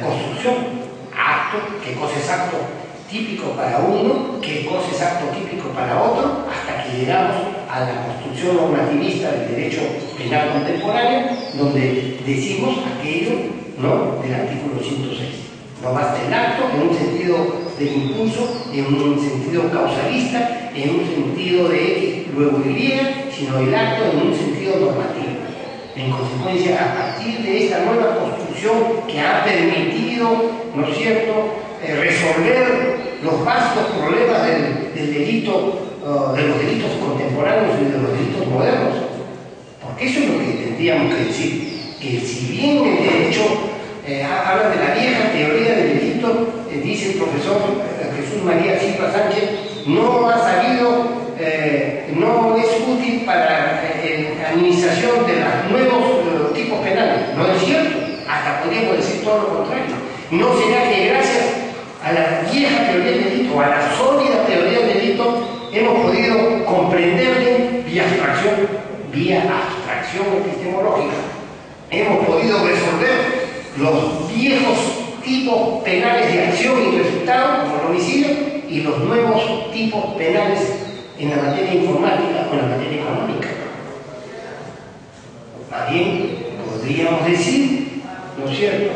construcción. Acto, qué cosa es acto típico para uno, qué cosa es acto típico para otro, hasta que llegamos a la construcción normativista del derecho penal contemporáneo, donde decimos aquello, ¿no?, del artículo 106. No basta el acto en un sentido del impulso, en un sentido causalista, en un sentido de X, luego Y, sino el acto en un sentido normativo. En consecuencia, a partir de esta nueva construcción que ha permitido, ¿no es cierto?, resolver los vastos problemas del delito, de los delitos contemporáneos y de los delitos modernos. Porque eso es lo que tendríamos que decir, que si bien el derecho habla de la vieja teoría del delito, dice el profesor Jesús María Silva Sánchez, no ha sabido, no es útil para la administración de los nuevos tipos penales. No es cierto, hasta podríamos decir todo lo contrario. ¿No será que gracias a la vieja teoría del delito, a la sólida teoría del delito, hemos podido comprenderle vía abstracción epistemológica? Hemos podido resolver los viejos tipos penales de acción y resultado, como el homicidio, y los nuevos tipos penales en la materia informática o en la materia económica. Más bien, podríamos decir, ¿no es cierto?,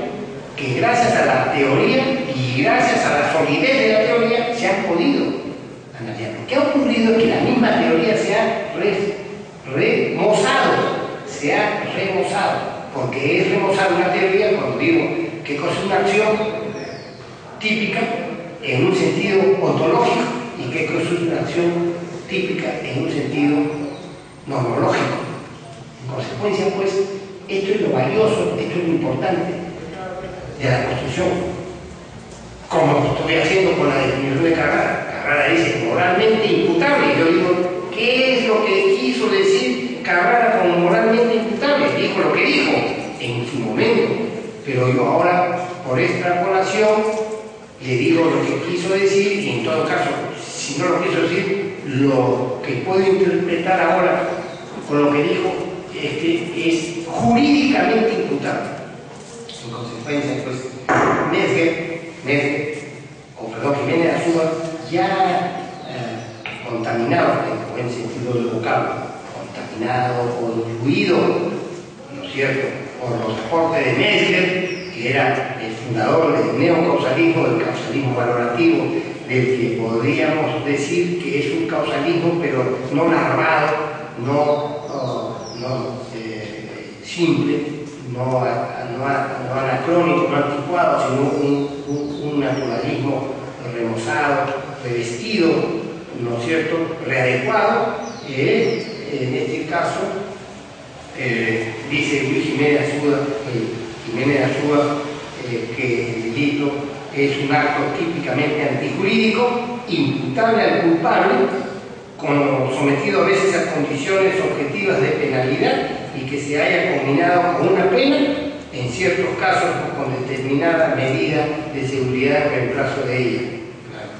que gracias a la teoría y gracias a la solidez de la teoría se han podido analizar. Lo que ha ocurrido es que la misma teoría se ha remozado, porque es remozar una teoría cuando digo qué cosa es una acción típica en un sentido ontológico y qué cosa es una acción típica en un sentido normológico. En consecuencia, pues, esto es lo valioso, esto es lo importante de la construcción, como estoy haciendo con la definición de Carrara. Carrara dice moralmente imputable, y yo digo, ¿qué es lo que quiso decir Carrara como moralmente imputable? Dijo lo que dijo en su momento, pero yo ahora, por extrapolación, le digo lo que quiso decir, y en todo caso, si no lo quiso decir, lo que puedo interpretar ahora con lo que dijo es que es jurídicamente imputable. En consecuencia, pues, Jiménez Azúa, ya contaminado, en el buen sentido del vocablo, contaminado o influido, ¿no es cierto?, por los aportes de Mesger, que era el fundador del neocausalismo, del causalismo valorativo, del que podríamos decir que es un causalismo, pero no larvado, no simple, no anacrónico, no anticuado, sino un naturalismo remozado, revestido, ¿no es cierto?, readecuado. En este caso, dice Luis Jiménez Azúa que el delito es un acto típicamente antijurídico, imputable al culpable, sometido a veces a condiciones objetivas de penalidad y que se haya combinado con una pena, en ciertos casos con determinada medida de seguridad en reemplazo de ella,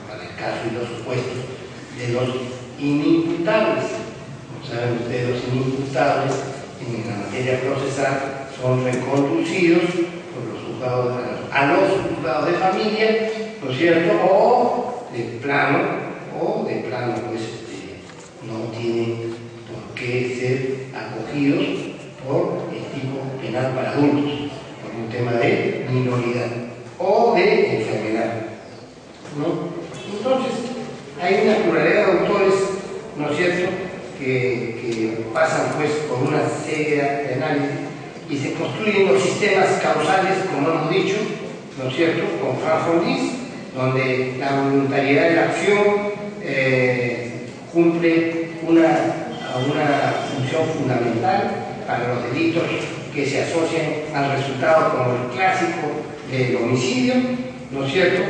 para el caso y los supuestos de los inimputables. Como saben ustedes, los inimputables en la materia procesal son reconducidos por los juzgados a los juzgados de familia, ¿no es cierto?, o de plano, pues no tienen por qué ser acogidos por el tipo penal para adultos, por un tema de minoridad o de enfermedad, ¿no? Entonces, hay una pluralidad de autores, ¿no es cierto?, que pasan pues por una serie de análisis y se construyen los sistemas causales, como hemos dicho, ¿no es cierto?, con Franz von Lis, donde la voluntariedad de la acción cumple una función fundamental para los delitos que se asocian al resultado, como el clásico del homicidio, ¿no es cierto?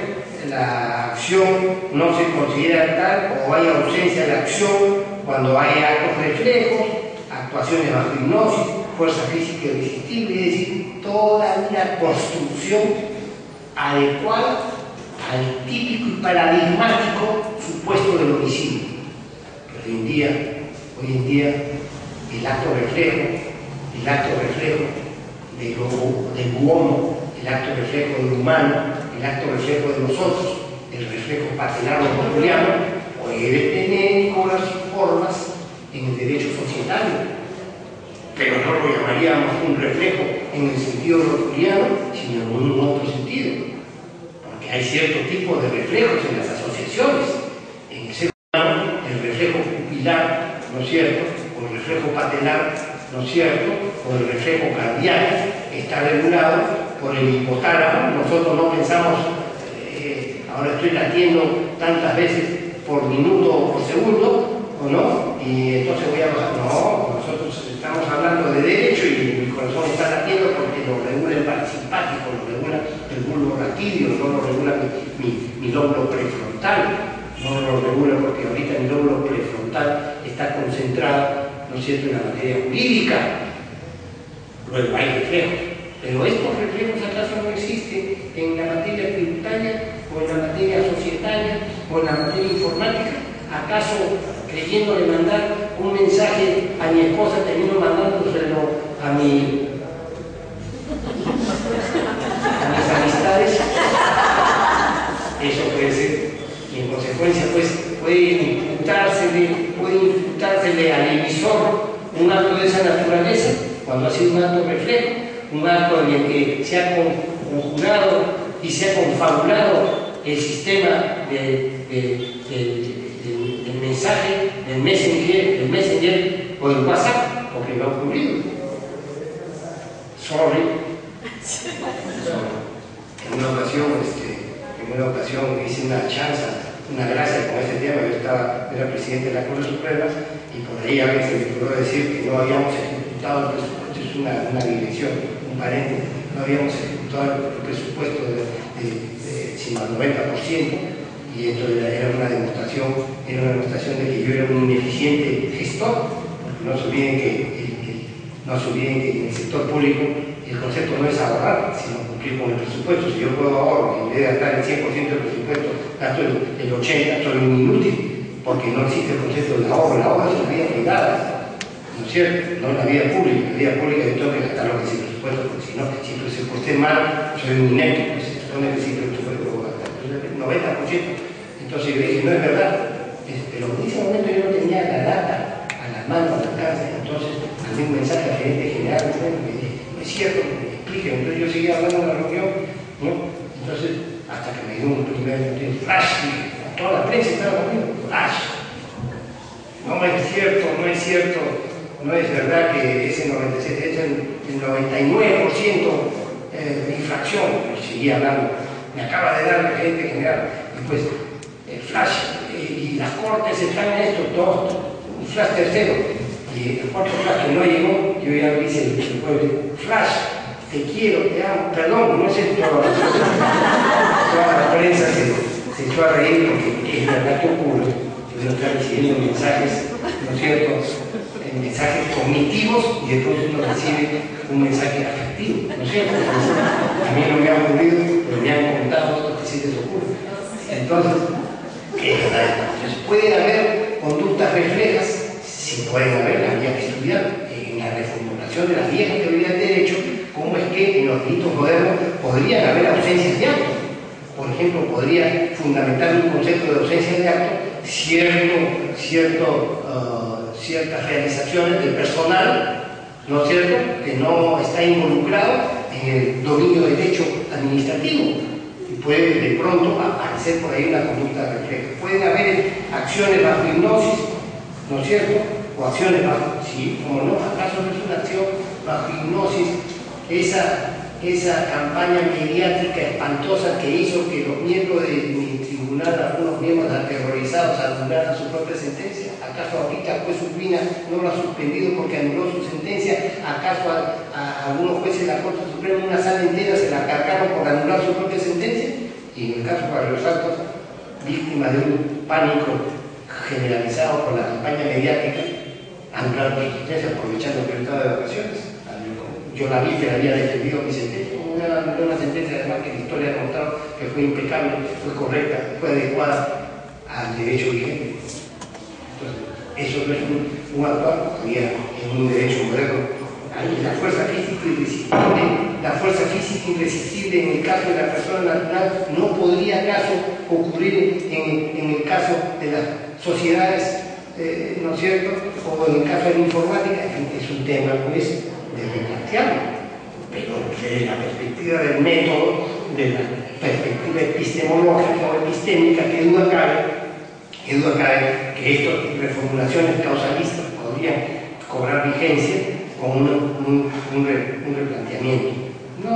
La acción no se considera tal o hay ausencia de acción cuando hay actos reflejos, actuaciones bajo hipnosis, fuerza física irresistible, es decir, toda una construcción adecuada al típico y paradigmático supuesto del homicidio. Hoy en día el acto reflejo del huomo, el acto reflejo del humano, el acto reflejo de nosotros, el reflejo paterno-rotuliano, puede tener cobras y formas en el derecho societario, pero no lo llamaríamos un reflejo en el sentido rotuliano, sino en un otro sentido, porque hay cierto tipo de reflejos en las asociaciones. En el ser humano, el reflejo pupilar, ¿no es cierto?, o el reflejo patelar, ¿no es cierto?, o el reflejo cardíaco, está regulado por el hipotálamo. Nosotros no pensamos, ahora estoy latiendo tantas veces por minuto o por segundo, ¿o no? Y entonces voy a bajar. No, nosotros estamos hablando de derecho y mi corazón está latiendo porque lo regula el parasimpático, lo regula el bulbo raquídeo, no lo regula mi lóbulo prefrontal, no lo regula porque ahorita mi lóbulo prefrontal está concentrado, ¿no es cierto?, en la materia jurídica. Luego hay reflejos, pero estos reflejos acaso no existen en la materia tributaria o en la materia societaria o en la materia informática. ¿Acaso creyéndole mandar un mensaje a mi esposa termino mandándoselo a mis amistades? Eso puede ser, y en consecuencia pues puede imputársele al emisor un acto de esa naturaleza, cuando ha sido un acto reflejo, un acto en el que se ha conjurado y se ha confabulado el sistema del mensaje, del messenger o del WhatsApp, porque me ha ocurrido. Sorry. En una ocasión hice una chanza, una gracia con este tema. Yo era presidente de la Corte Suprema y por ahí a veces me puedo decir que no habíamos ejecutado el presupuesto, es una dirección, un paréntesis, no habíamos ejecutado el presupuesto sino al 90%. Y esto era una demostración de que yo era un ineficiente gestor, porque no se olviden que en el sector público el concepto no es ahorrar, sino cumplir con el presupuesto. Si yo puedo ahorrar, en vez de gastar el 100% del presupuesto, gasto el 80%, soy un inútil, porque no existe el concepto de ahorro. El ahorro es en la vida privada, ¿no es cierto? No en la vida pública. En la vida pública yo tengo que gastar lo que es el presupuesto, porque si no, si el presupuesto es mal, soy un inepto, pues se supone que siempre el presupuesto puedo gastar. El 90%. Entonces yo dije, no es verdad, pero en ese momento yo no tenía la data a las manos, al alcance. Entonces mandé un mensaje al gerente general, me dije, no es cierto, explíqueme. Entonces yo seguía hablando en la reunión, ¿no? Entonces, hasta que me dio un primer flash, y toda la prensa estaba conmigo, flash. No es cierto, no es verdad que ese 97, es el 99% de infracción. Yo seguía hablando, me acaba de dar el gerente general, y pues el flash, y las cortes están en esto, dos, un flash tercero, y el cuarto flash que no llegó, yo ya lo hice el pueblo, flash, te quiero, te amo, perdón, no es esto, toda la prensa se echó a reír porque es verdad que ocurre. Yo estoy recibiendo mensajes, ¿no es cierto?, mensajes cognitivos, y después uno recibe un mensaje afectivo, ¿no es cierto? A mí no me ha ocurrido, pero me han contado otros que sí les ocurre. Entonces, pueden haber conductas reflejas, sí pueden haber, habría que estudiar en la reformulación de las viejas teorías del derecho, cómo es que en los delitos modernos podrían haber ausencias de acto. Por ejemplo, podría fundamentar un concepto de ausencia de acto ciertas realizaciones del personal, ¿no es cierto?, que no está involucrado en el dominio del derecho administrativo. Puede de pronto aparecer por ahí una conducta refleja. Pueden haber acciones bajo hipnosis, ¿no es cierto? O acciones bajo, sí, como no, ¿acaso no es una acción bajo hipnosis? Esa campaña mediática espantosa que hizo que los miembros de mi tribunal, algunos miembros aterrorizados, anularan su propia sentencia. ¿Acaso ahorita el juez Urbina no lo ha suspendido porque anuló su sentencia? ¿Acaso a algunos jueces de la Corte Suprema, una sala entera, se la cargaron por anular su propia sentencia? Y en el caso de los Altos, víctimas de un pánico generalizado por la campaña mediática, anularon su sentencia aprovechando el periodo de vacaciones. Yo la vi que había defendido mi sentencia, una sentencia además que la historia ha demostrado que fue impecable, fue correcta, fue adecuada al derecho vigente. Entonces, eso no es un actuar todavía en un derecho moderno. Hay la fuerza física irresistible en el caso de la persona natural no podría acaso ocurrir en el caso de las sociedades, ¿no es cierto? O en el caso de la informática. Es un tema, pues, de replantearlo, pero desde la perspectiva del método, de la perspectiva epistemológica o epistémica, que duda cabe que estas reformulaciones causalistas podrían cobrar vigencia con un replanteamiento. No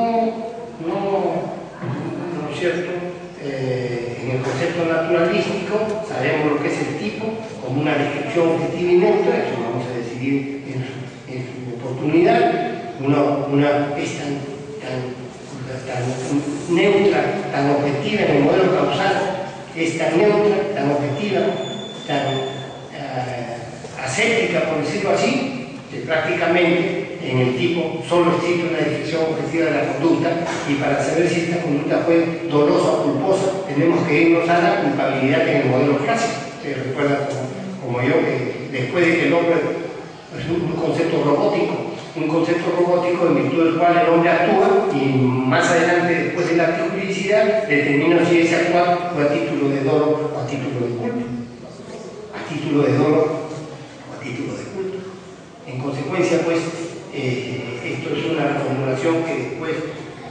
es cierto. En el concepto naturalístico sabemos lo que es el tipo como una descripción objetiva y neutra, eso vamos a decidir en su oportunidad. Es tan neutra, tan objetiva en el modelo causal, es tan neutra, tan objetiva, tan aséptica, por decirlo así, que prácticamente en el tipo solo existe una descripción objetiva de la conducta, y para saber si esta conducta fue dolosa o culposa tenemos que irnos a la culpabilidad en el modelo clásico. Ustedes recuerdan como yo que después de que el hombre es un concepto robótico en virtud del cual el hombre actúa, y más adelante, después de la articulicidad, determina si ese actuar fue a título de dolo o a título de culpa. A título de dolo o a título de culpa. En consecuencia, pues, esto es una reformulación que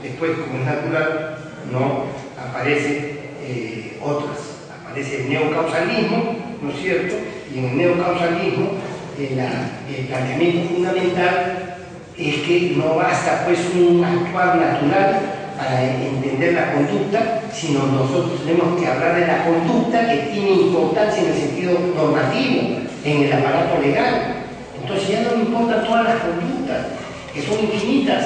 después como es natural, no aparece aparece el neocausalismo, ¿no es cierto? Y en el neocausalismo el planteamiento fundamental es que no basta, pues, un actuar natural para entender la conducta, sino nosotros tenemos que hablar de la conducta que tiene importancia en el sentido normativo, en el aparato legal. Entonces ya no me importan todas las conductas, que son infinitas.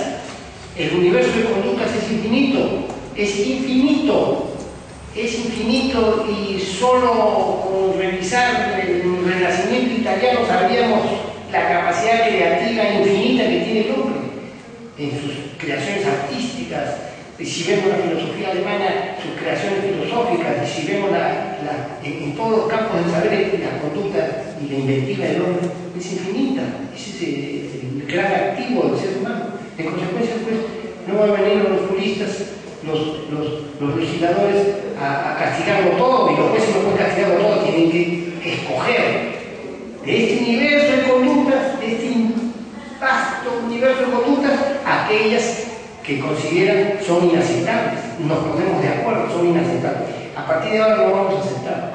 El universo de conductas es infinito, y solo con revisar el Renacimiento italiano sabríamos la capacidad creativa infinita que tiene el hombre en sus creaciones artísticas. Y si vemos la filosofía alemana, sus creaciones filosóficas, y si vemos en todos los campos del saber, la conducta y la inventiva del hombre es infinita. Ese es el gran activo del ser humano. En consecuencia, pues, no van a venir los puristas, los legisladores a castigarlo todo, y los jueces no pueden castigarlo todo, tienen que escoger de este universo de conductas, de este vasto universo de conductas, aquellas que consideran son inaceptables. Nos ponemos de acuerdo, son inaceptables. A partir de ahora no vamos a aceptar.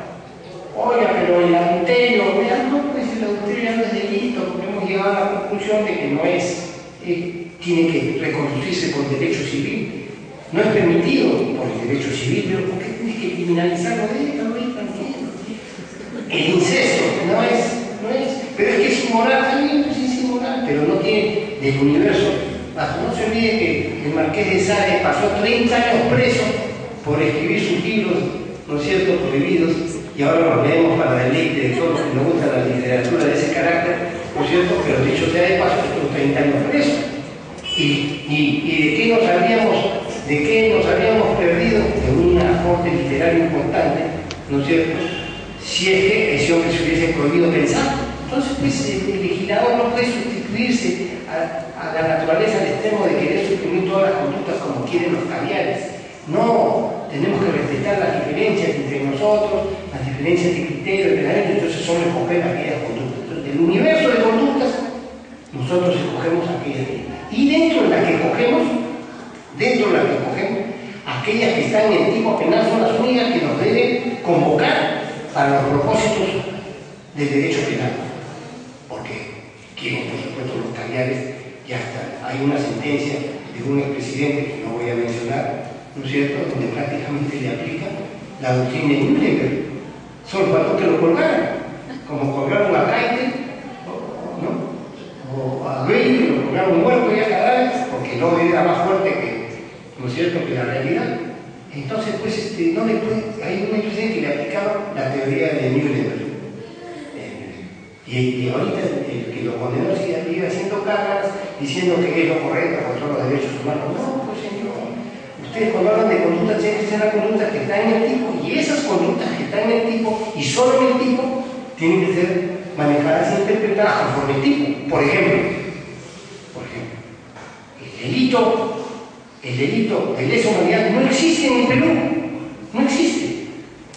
Oiga, pero el adulterio, no, pues el adulterio ya no es delito, porque hemos llegado a la conclusión de que no es, tiene que reconducirse con derecho civil. No es permitido por el derecho civil, pero ¿por qué tienes que criminalizarlo? Déjalo ahí tranquilo. El incesto no es, pero es que es inmoral también, pues es inmoral, pero no tiene del universo. No se olvide que el Marqués de Sade pasó 30 años preso por escribir sus libros, ¿no es cierto?, prohibidos, y ahora los leemos para deleite de todos los que nos gusta la literatura de ese carácter, ¿no es cierto?, pero dicho sea de paso, estuvo 30 años preso. ¿Y de qué nos habíamos perdido? De un aporte literario importante, ¿no es cierto?, si es que ese hombre se hubiese prohibido pensar. Entonces, pues, el legislador no puede sustituirse a la naturaleza al extremo de querer suprimir todas las conductas como quieren los caviares. No, tenemos que respetar las diferencias entre nosotros, las diferencias de criterio, de pensamiento. Entonces solo escoger aquellas conductas. Entonces, del universo de conductas, nosotros escogemos aquellas. Y dentro de las que escogemos, aquellas que están en el tipo penal son las únicas que nos deben convocar para los propósitos del derecho penal. Porque quieren, por supuesto, los caviares, ya está. Hay una sentencia de un expresidente, que no voy a mencionar, ¿no es cierto?, donde prácticamente le aplica la doctrina de Nuremberg. Solo faltó que lo colgaran, como colgaron a Keitel, ¿no?, o a Goethe, que lo colgaron muerto ya cadáver, porque el odio era más fuerte que, ¿no es cierto?, que la realidad. Entonces, pues, no le puede, hay un expresidente que le aplicaba la teoría de Nuremberg. Y ahorita el que lo condenó sigue haciendo cargas diciendo que es lo correcto contra los derechos humanos. No, pues señor, ustedes cuando hablan de conductas tienen que ser las conductas que están en el tipo, y esas conductas que están en el tipo y solo en el tipo tienen que ser manejadas e interpretadas conforme el tipo. Por ejemplo, el delito de lesa humanidad no existe en el Perú, no existe.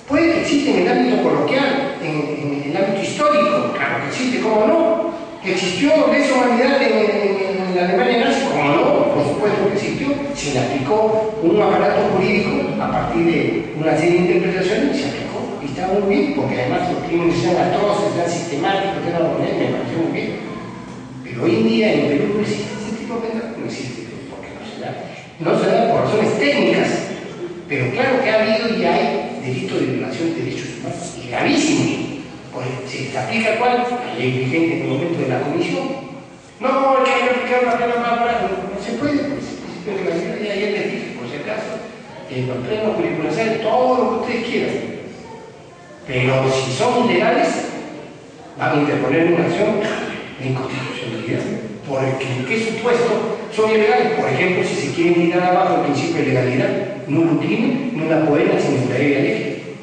Puede que exista en el ámbito coloquial, en el ámbito histórico, claro que existe, ¿cómo no? ¿Existió lesa humanidad en la Alemania nazi? ¿Cómo no? Por supuesto que existió. Se le aplicó un aparato jurídico a partir de una serie de interpretaciones y se aplicó. Y está muy bien, porque además los crímenes eran atroces, eran sistemáticos, eran me pareció muy bien. Pero hoy en día en Perú no existe ese tipo de pena, no existe, porque no se da por razones técnicas. Pero claro que ha habido y hay delitos de violación de derechos humanos, y gravísimos. Pues se aplica ¿cuál? La ley vigente en el momento de la comisión. No, le hay que aplicar una pena más brava. No se puede, pues. Y ayer les dije, por si acaso, en los plenos jurisprudenciales, todo lo que ustedes quieran. Pero si son ilegales, van a interponer una acción de inconstitucionalidad. Porque ¿en qué supuesto son ilegales? Por ejemplo, si se quieren tirar abajo el principio de legalidad, no un crimen, no una poema, sino una ley.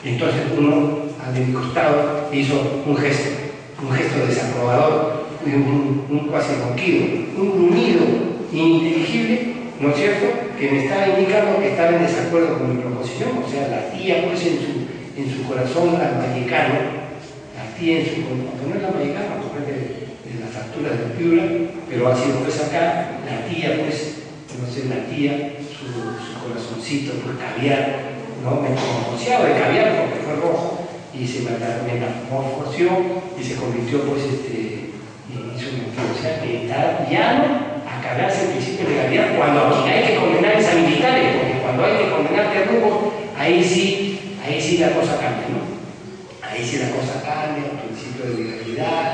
Entonces uno, de mi costado, hizo un gesto desaprobador, un cuasi ronquido, un gruñido ininteligible, ¿no es cierto?, que me estaba indicando que estaba en desacuerdo con mi proposición. O sea, la tía, pues, en su corazón al vallecano, la tía en su corazón, aunque no es la vallecana, porque de las alturas de Piura, pero ha sido pues acá, la tía, pues, no sé, la tía, su corazoncito, pues, caviar, ¿no? Me conocía de caviar porque fue rojo, y se metamorfoseó y se convirtió, pues, hizo o sea, que está llano a cargarse el principio de legalidad cuando aquí hay que condenar a militares, porque cuando hay que condenar terrugos, ahí sí la cosa cambia, ¿no? Ahí sí la cosa cambia, el principio de legalidad,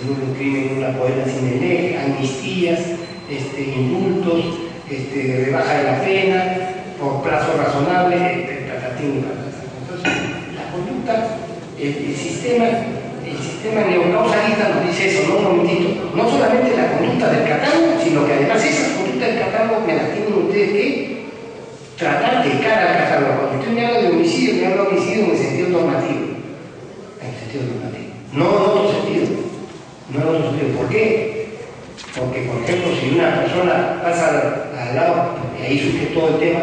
un crimen, una poema sin eje, amnistías, indultos, rebaja de la pena, por plazo razonable, entonces, la conducta, el sistema neocausalista nos dice eso, no un momentito, no solamente la conducta del catálogo, sino que además esas conductas del catálogo me las tienen ustedes que tratar de cara al catálogo. Cuando usted me habla de homicidio, me habla de homicidio en el sentido normativo. No en otro sentido. ¿Por qué? Porque, por ejemplo, si una persona pasa al lado, y ahí surge todo el tema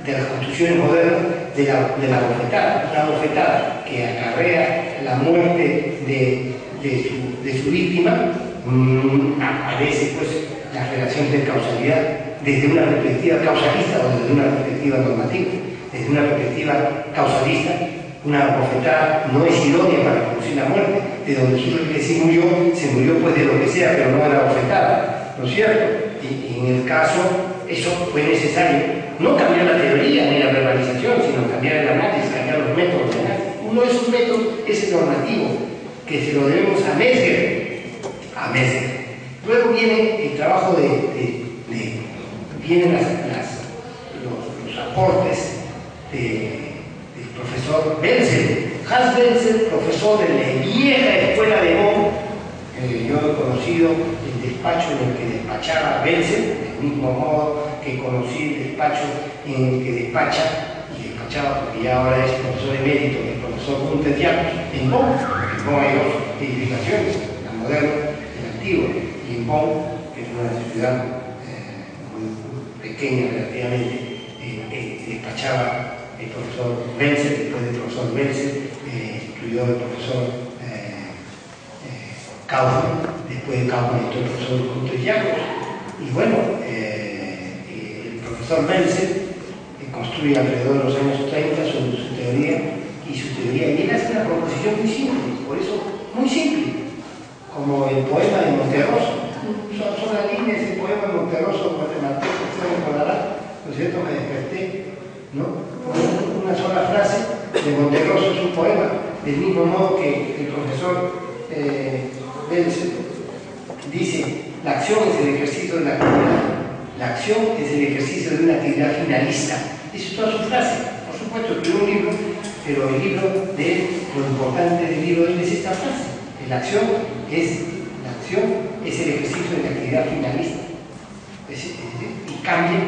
de las construcciones modernas, de la bofetada. Una bofetada que acarrea la muerte de su víctima, aparece pues la relación de causalidad desde una perspectiva causalista o desde una perspectiva normativa. Desde una perspectiva causalista, una bofetada no es idónea para producir la muerte. De donde surge que si murió, se murió pues de lo que sea, pero no de la bofetada, ¿no es cierto? Y en el caso, eso fue necesario. No cambiar la teoría ni la verbalización, sino cambiar el análisis, cambiar los métodos de análisis. Uno de esos métodos es el normativo, que se lo debemos a Metzger. Luego viene el trabajo vienen los aportes del profesor Wenzel, Hans Wenzel, profesor de la vieja escuela de Bonn. Yo he conocido el despacho en el que despachaba Wenzel, del mismo modo que conocí el despacho en el que despachaba, porque ya ahora es profesor emérito, el profesor Gunther Jacobs, en Bonn. En Bonn hay dos edificaciones, la moderna y la antigua, y en Bonn, que es una ciudad muy pequeña relativamente, despachaba el profesor Wenzel. Después del profesor Wenzel estudió el profesor Kaufmann, después de Kaufmann estudió el profesor Gunther Jacobs, y bueno, el profesor Wenzel construye alrededor de los años 30 su teoría, y él hace una proposición muy simple, por eso muy simple, como el poema de Monterroso. Son las líneas del poema de Monterroso, guatemalteco, usted me recordará, ¿no es cierto? Me desperté, ¿no? Una sola frase de Monterroso es un poema, del mismo modo que el profesor Wenzel dice: la acción es el ejercicio de la actividad, la acción es el ejercicio de una actividad finalista. Esa es toda su frase. Por supuesto, escribió un libro, pero el libro de él, lo importante del libro de él es esta frase: la acción es el ejercicio de la actividad finalista. Y cambia,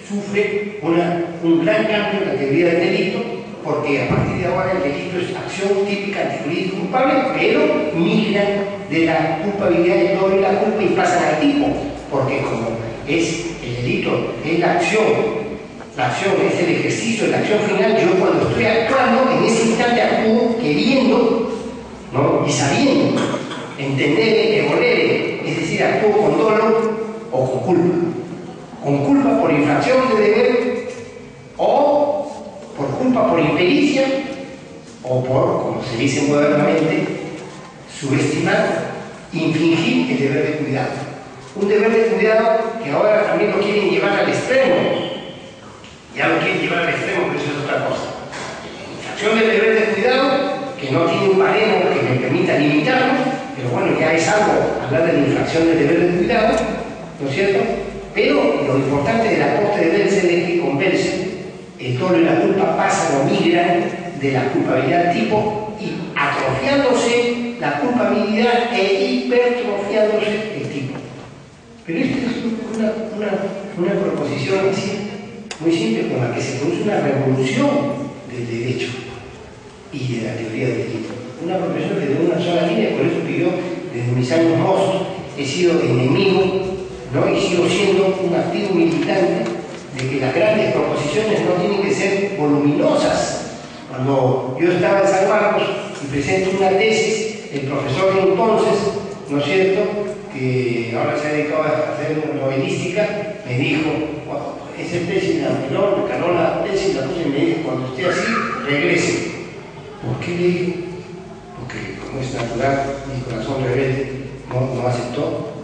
sufre un gran cambio en la teoría del delito, porque a partir de ahora el delito es acción típica antijurídica culpable, pero migran de la culpabilidad del doble la culpa y pasan al tipo, porque como es el delito, es la acción es el ejercicio de la acción final, yo cuando estoy actuando, en ese instante actúo queriendo, ¿no? Y sabiendo, entender, volere, es decir, actúo con dolo o con culpa. Con culpa por infracción de deber, o por culpa por impericia, o por, como se dice modernamente, subestimar, infringir el deber de cuidado. Un deber de cuidado que ahora también lo quieren llevar al extremo. Ya lo quieren llevar al extremo, pero eso es otra cosa. Infracción del deber de cuidado, que no tiene un baremo que me permita limitarlo, pero bueno, ya es algo hablar de la infracción del deber de cuidado, ¿no es cierto? Pero lo importante de la Corte de Belsen es que con Belsen el dolo y la culpa pasan o migran de la culpabilidad tipo y atrofiándose la culpabilidad e hipertrofiándose el tipo. Pero esta es una proposición así, muy simple, con la que se produce una revolución del derecho y de la teoría del delito. Una proposición que de una sola línea, por eso que yo desde mis años mozos he sido enemigo, ¿no? Y sigo siendo un activo militante de que las grandes proposiciones no tienen que ser voluminosas. Cuando yo estaba en San Marcos y presento una tesis, el profesor de entonces, ¿no es cierto?, que ahora se ha dedicado a hacer novelística, me dijo, esa tesis me caló la tesis, la puse y me dijo, cuando esté así, regrese. ¿Por qué le digo? Porque como es natural, mi corazón rebelde no aceptó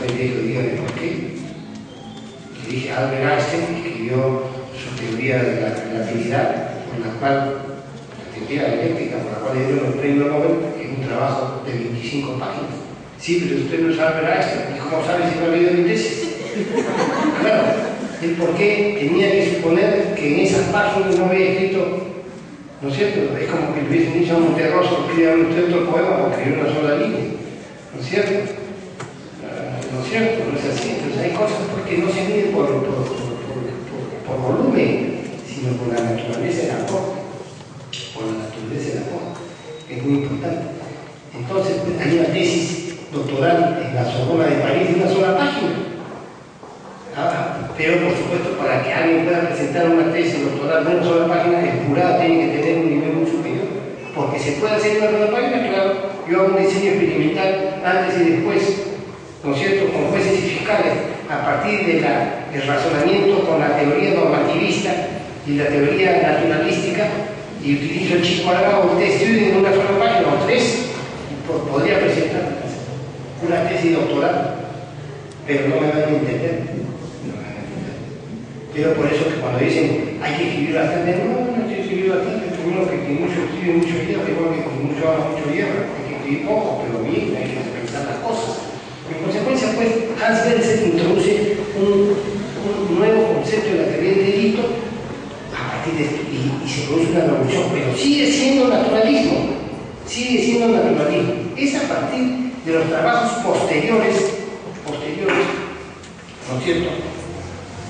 y le dijo, dígame por qué. Le dije, Albert Einstein escribió su teoría de la relatividad, por la cual, la teoría eléctrica, por la cual le dieron el premio Nobel, es un trabajo de 25 páginas. Sí, pero usted no es Albert Einstein. ¿Y cómo sabe si no ha leído mi tesis? Claro, el por qué tenía que suponer que en esas páginas no había escrito, ¿no es cierto? Es como que le hubiesen dicho a Monterroso, escriba usted otro poema o escribió una sola línea, ¿no es cierto? ¿No es cierto? No es así. Entonces hay cosas que no se miden por volumen, sino por la naturaleza del aporte. Por la naturaleza del aporte. Es muy importante. Entonces, hay una tesis doctoral en la Sorbona de París de una sola página. Pero, por supuesto, para que alguien pueda presentar una tesis doctoral de una sola página, el jurado tiene que tener un nivel muy superior. Porque se puede hacer una sola página, claro. Yo hago un diseño experimental antes y después, ¿no es cierto?, con jueces y fiscales, a partir del razonamiento con la teoría normativista y la teoría naturalística, y utilizo el chi cuadrado, el test en una sola página o tres, podría presentar una tesis doctoral, pero no me van a entender. Pero por eso que cuando dicen hay que escribir bastante, no hay que escribir bastante, primero que mucho escribe mucho hierro, igual que mucho habla mucho hierro, hay que escribir poco, pero bien, hay que pensar las cosas. En consecuencia, pues, Hans Belsen introduce un nuevo concepto de la teoría del delito a partir de esto, y se produce una revolución, pero sigue siendo naturalismo, es a partir de los trabajos posteriores, ¿no es cierto?,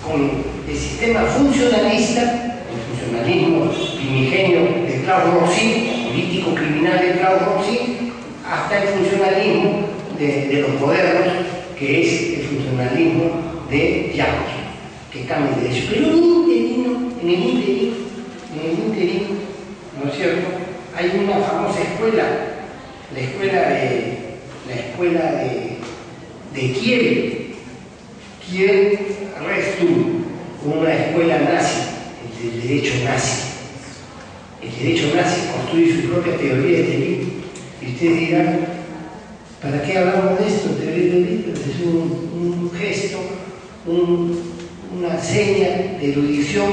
con el sistema funcionalista, el funcionalismo primigenio de Klaus Roxin, político criminal de Klaus Roxin, hasta el funcionalismo de los modernos, que es el funcionalismo de Jacobson, que cambia de derecho. Pero en el interín, ¿no es cierto?, hay una famosa escuela, la escuela de Kiel Restum, una escuela nazi, el derecho nazi. El derecho nazi construye su propia teoría de delito. Y ustedes dirán, ¿para qué hablamos de esto? Teoría de delito es un gesto, una seña de erudición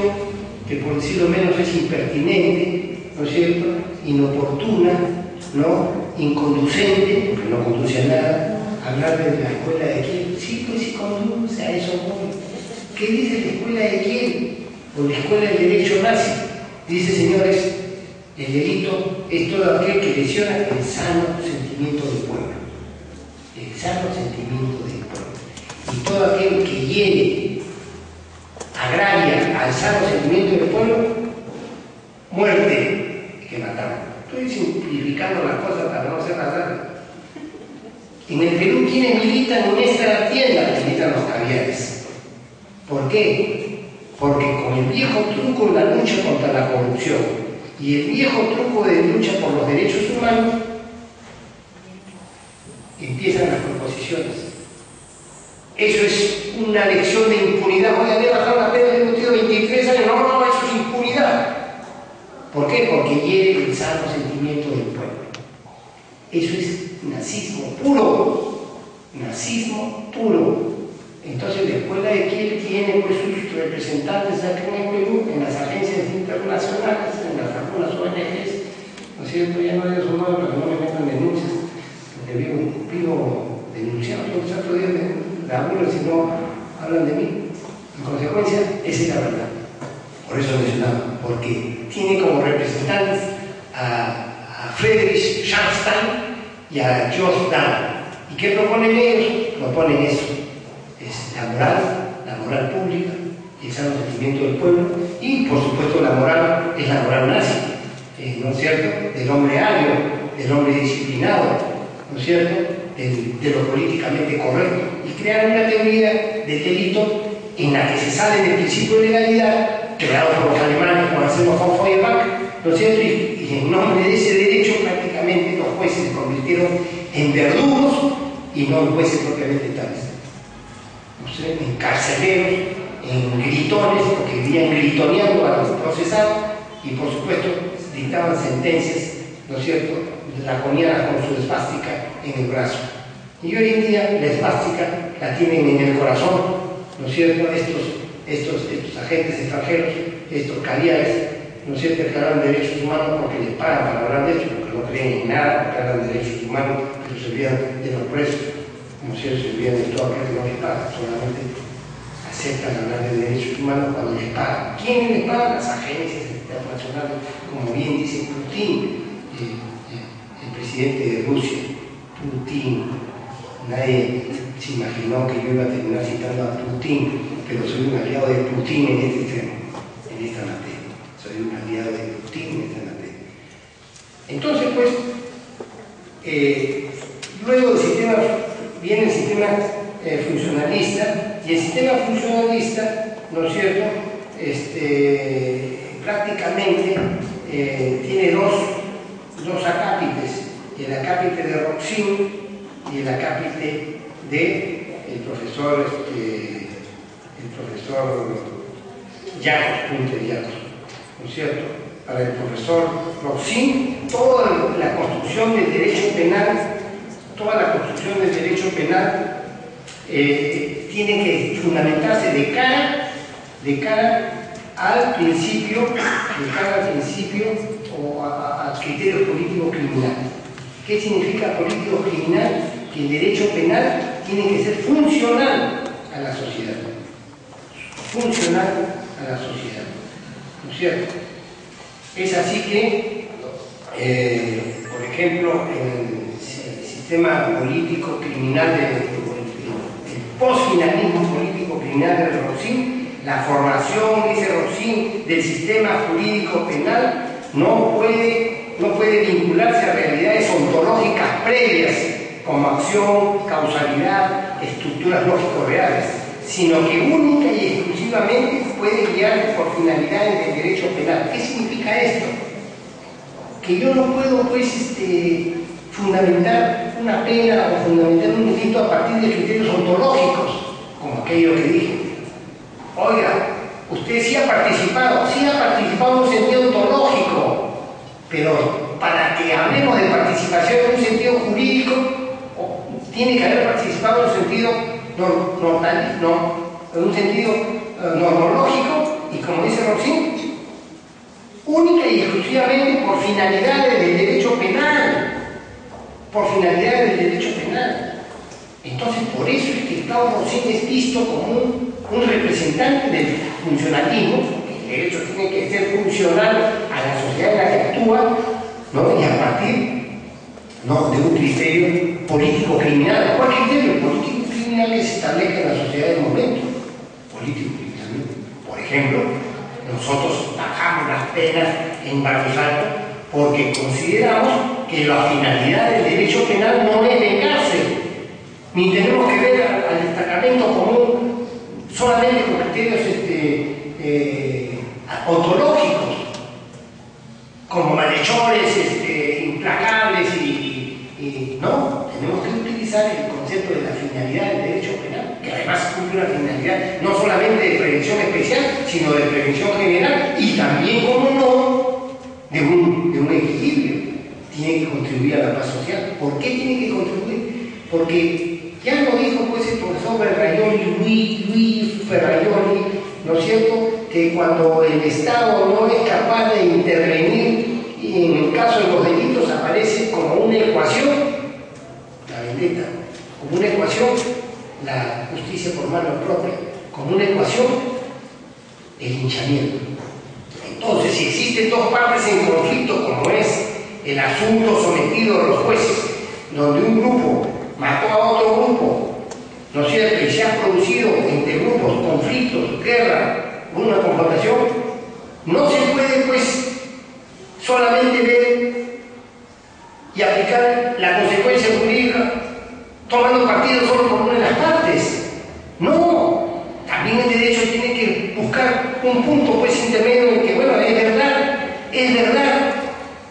que, por decirlo menos, es impertinente, ¿no es cierto?, inoportuna, ¿no?, inconducente, porque no conduce a nada. Hablar de la escuela de Kiel, sí, pues sí conduce a eso muy. ¿Qué dice la escuela de Kiel? O la escuela del derecho nazi. Dice, señores, el delito es todo aquel que lesiona el sano sentimiento del pueblo. El sano sentimiento del pueblo. Y todo aquel que hiere, agravia al sano sentimiento del pueblo, muere Estoy simplificando las cosas para no hacerlas largas. En el Perú, ¿quiénes militan en esta tienda? Militan los caviares. ¿Por qué? Porque con el viejo truco de la lucha contra la corrupción y el viejo truco de lucha por los derechos humanos, empiezan las proposiciones. Eso es una lección de impunidad. Oiga, le he bajado la pena, le he metido 23 años. No, eso es impunidad. ¿Por qué? Porque hiere el sano sentimiento del pueblo. Eso es nazismo puro. Nazismo puro. Entonces la escuela de Kiel tiene pues sus representantes acá en el Perú, en las agencias internacionales, en algunas ONGs, ¿no es cierto? Ya no digo su nombre para que no me metan denuncias, porque pido denunciar, porque otro día me aburro si no hablan de mí. En consecuencia, esa es la verdad. Por eso mencionaba, porque tiene como representantes a Friedrich Scharnstein y a George Down. ¿Y qué proponen ellos? Proponen eso. Es la moral pública, el sano sentimiento del pueblo y, por supuesto, la moral es la moral nazi, ¿no es cierto? Del hombre agrio, del hombre disciplinado, ¿no es cierto? De lo políticamente correcto. Y crear una teoría de delito en la que se sale del principio de legalidad, creado por los alemanes con Anselmo von Feuerbach, ¿no es cierto? Y en nombre de ese derecho, prácticamente los jueces se convirtieron en verdugos y no en jueces propiamente tales. En carceleros, en gritones, porque vivían gritoneando a los procesados y por supuesto dictaban sentencias, ¿no es cierto?, draconianas con su esvástica en el brazo. Y hoy en día la esvástica la tienen en el corazón, ¿no es cierto?, estos agentes extranjeros, estos caviares, ¿no es cierto?, que hablan de derechos humanos porque les pagan para hablar de eso, porque no creen en nada, porque hablan de derechos humanos, pero se olvidan de los presos. No sé, se olvidan de todo aquel que no les paga, solamente aceptan hablar de derechos humanos cuando les pagan. ¿Quiénes les pagan? Las agencias internacionales, como bien dice Putin, el presidente de Rusia, Putin. Nadie se imaginó que yo iba a terminar citando a Putin, pero soy un aliado de Putin en este tema, en esta materia. Soy un aliado de Putin en esta materia. Entonces, pues, luego del sistema viene el sistema funcionalista, y el sistema funcionalista, ¿no es cierto?, prácticamente tiene dos acápites, el acápite de Roxin y el acápite del profesor Jacobs, Punter Jacobs, ¿no es cierto? Para el profesor Roxin, toda la construcción del derecho penal, tiene que fundamentarse de cara al principio o al criterio político criminal. ¿Qué significa político criminal? Que el derecho penal tiene que ser funcional a la sociedad. Funcional a la sociedad. ¿No es cierto? Es así que, por ejemplo, en el sistema político criminal el posfinalismo político criminal de Roxin, la formación, dice Roxin, del sistema jurídico penal no puede vincularse a realidades ontológicas previas como acción, causalidad, estructuras lógico-reales, sino que única y exclusivamente puede guiarse por finalidades del derecho penal. ¿Qué significa esto? Que yo no puedo, pues, fundamentar una pena o fundamentar un delito a partir de criterios ontológicos, como aquello que dije. Oiga, usted sí ha participado en un sentido ontológico, pero para que hablemos de participación en un sentido jurídico, tiene que haber participado en un sentido normológico, y como dice Roxin, única y exclusivamente por finalidades del derecho penal. Entonces, por eso es que Claude Roxin es visto como un representante del funcionalismo, porque el derecho tiene que ser funcional a la sociedad en la que actúa, ¿no? Y a partir, ¿no?, de un criterio político-criminal. ¿Cuál criterio político-criminal que se establezca en la sociedad del momento? Político-criminal. Por ejemplo, nosotros bajamos las penas en Barros Altos porque consideramos que la finalidad del derecho penal no es vengarse, ni tenemos que ver al destacamento común solamente con criterios ontológicos, como malhechores implacables no, tenemos que utilizar el concepto de la finalidad del derecho penal, que además cumple una finalidad no solamente de prevención especial, sino de prevención general y también, como no, de un equilibrio. Tiene que contribuir a la paz social. ¿Por qué tiene que contribuir? Porque ya lo dijo pues el profesor Ferraioli, Luis Ferraioli, ¿no es cierto?, que cuando el Estado no es capaz de intervenir y en el caso de los delitos aparece como una ecuación la vendetta, como una ecuación la justicia por mano propia, como una ecuación el linchamiento. Entonces, si existen dos partes en conflicto, como es el asunto sometido a los jueces, donde un grupo mató a otro grupo, ¿no es cierto?, y se ha producido entre grupos conflictos, guerra, una confrontación, no se puede pues solamente ver y aplicar la consecuencia jurídica tomando partido solo por una de las partes. No, también el derecho tiene que buscar un punto pues intermedio en que, bueno, es verdad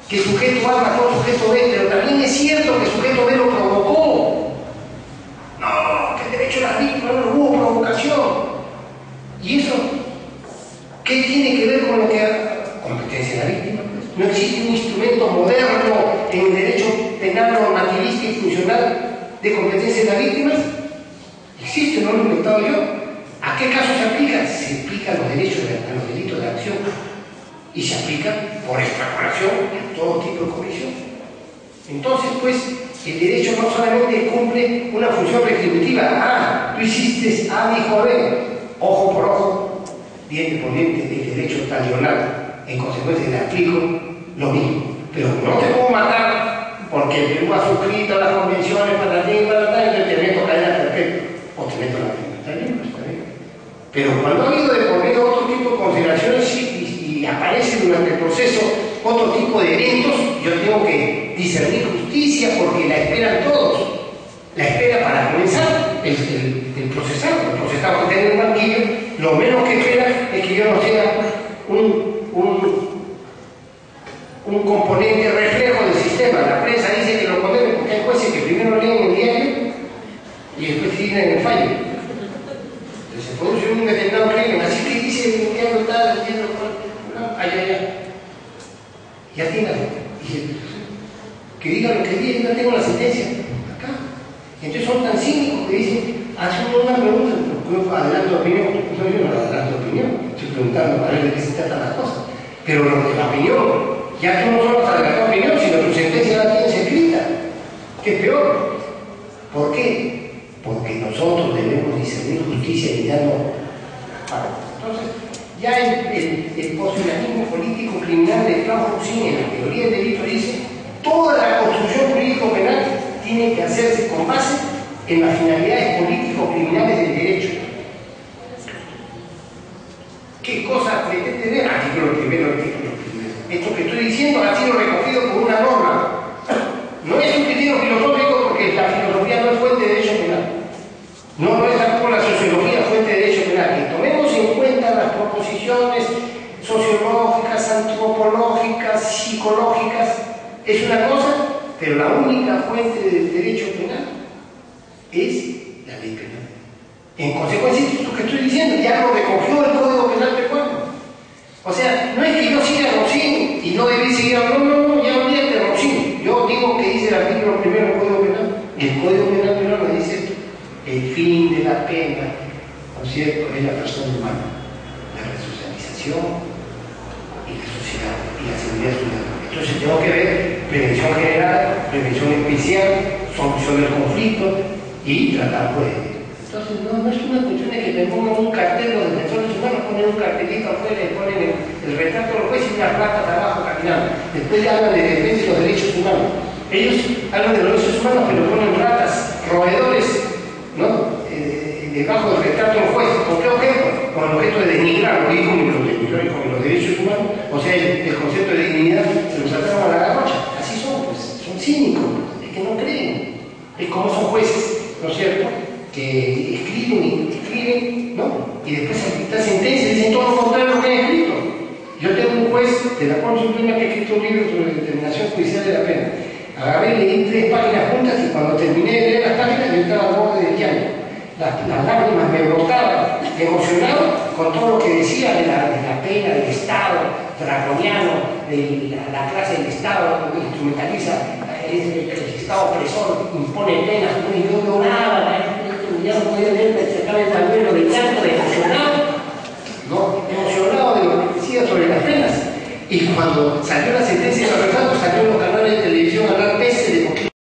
que sujeto A mató a sujeto B, pero también es cierto que sujeto B lo provocó. No, que el derecho de las víctimas no hubo provocación. ¿Y eso qué tiene que ver con lo que competencia de la víctima? No existe un instrumento moderno en el derecho penal normativista y funcional de competencia de las víctimas. Existe, no lo he inventado yo. ¿A qué caso se aplica? Se aplica a los delitos de acción y se aplica por extrapolación a todo tipo de comisión. Entonces, pues, el derecho no solamente cumple una función retributiva. Ah, tú hiciste A, dijo B, ojo por ojo, diente por diente, el derecho talional. En consecuencia le aplico lo mismo. Pero no te puedo matar porque el Perú ha suscrito las convenciones para ti, entonces te meto cadena perpetua o te meto la pena. Está bien, está bien. Pero cuando ha habido de por medio otro tipo de consideraciones y aparece durante el proceso otro tipo de eventos, yo tengo que discernir justicia porque la esperan todos. La espera para comenzar el procesado. El procesado que tiene un banquillo, lo menos que espera es que yo no sea un componente reflejo del sistema. La prensa dice que lo condena porque hay jueces que primero leen el diario y después siguen en el fallo. Entonces se produce un determinado crimen, así que dice el diario tal, el diario allá. Ya tiene que diga lo que diga, yo tengo la sentencia acá. Entonces son tan cínicos que dicen, hacen una pregunta, adelanto opinión, yo no adelanto opinión, estoy preguntando para ver de qué se tratan las cosas. Pero lo de la opinión, ya tú no solo adelantas opinión, sino tu sentencia la tienes escrita, que es peor. ¿Por qué? Porque nosotros debemos discernir justicia mirando para. Entonces, ya el postulanismo político criminal de Klaus Roussin en la teoría del delito dice, toda la construcción jurídico-penal tiene que hacerse con base en las finalidades político-criminales del derecho. ¿Qué cosa pretende ver? Artículo primero. Esto que estoy diciendo ha sido recogido por una norma. No es un criterio filosófico porque la filosofía no es fuente de derecho penal. No es tampoco la sociología fuente de derecho penal. Que tomemos en cuenta las proposiciones sociológicas, antropológicas, psicológicas, es una cosa, pero la única fuente del derecho penal es la ley penal. En consecuencia, esto que estoy diciendo ya lo recogió el Código Penal peruano. O sea, no es que yo siga a Roussin y no debí seguir a no, ya olvídate de Roussin. Yo digo que dice el artículo primero del Código Penal. Y el Código Penal peruano dice esto. El fin de la pena, ¿no es cierto?, es la persona humana, la resocialización y la sociedad y la seguridad ciudadana. Entonces tengo que ver prevención general, prevención especial, solución del conflicto y tratar pues. Entonces no es una cuestión de que me pongan un cartel los defensores humanos, ponen un cartelito afuera y ponen el retrato de los jueces y unas ratas abajo caminando. Después hablan de defensa de los derechos humanos. Ellos hablan de los derechos humanos pero ponen ratas, roedores, ¿no?, de debajo del retrato del juez. ¿Con qué objeto? Con el objeto de denigrar y con los derechos humanos, o sea, el concepto de dignidad se los ataron a la garrocha. Así son, pues, son cínicos, es que no creen. Es como son jueces, ¿no es cierto?, que escriben, ¿no? Y después se dicta sentencia y dicen todo lo contrario de lo que han escrito. Yo tengo un juez de la Corte Suprema que ha escrito un libro sobre determinación judicial de la pena. Agarré y leí 3 páginas juntas y cuando terminé de leer las páginas yo estaba al borde del llanto. Las lágrimas me brotaban, emocionado con todo lo que decía de la pena del Estado draconiano, de la clase del Estado que instrumentaliza, el Estado opresor impone penas. Y yo lloraba, ya no podía leer, me sacaba el pañuelo de llanto, emocionado de lo que decía sobre las penas. Y cuando salió la sentencia de los retratos, salió en los canales de televisión a hablar peso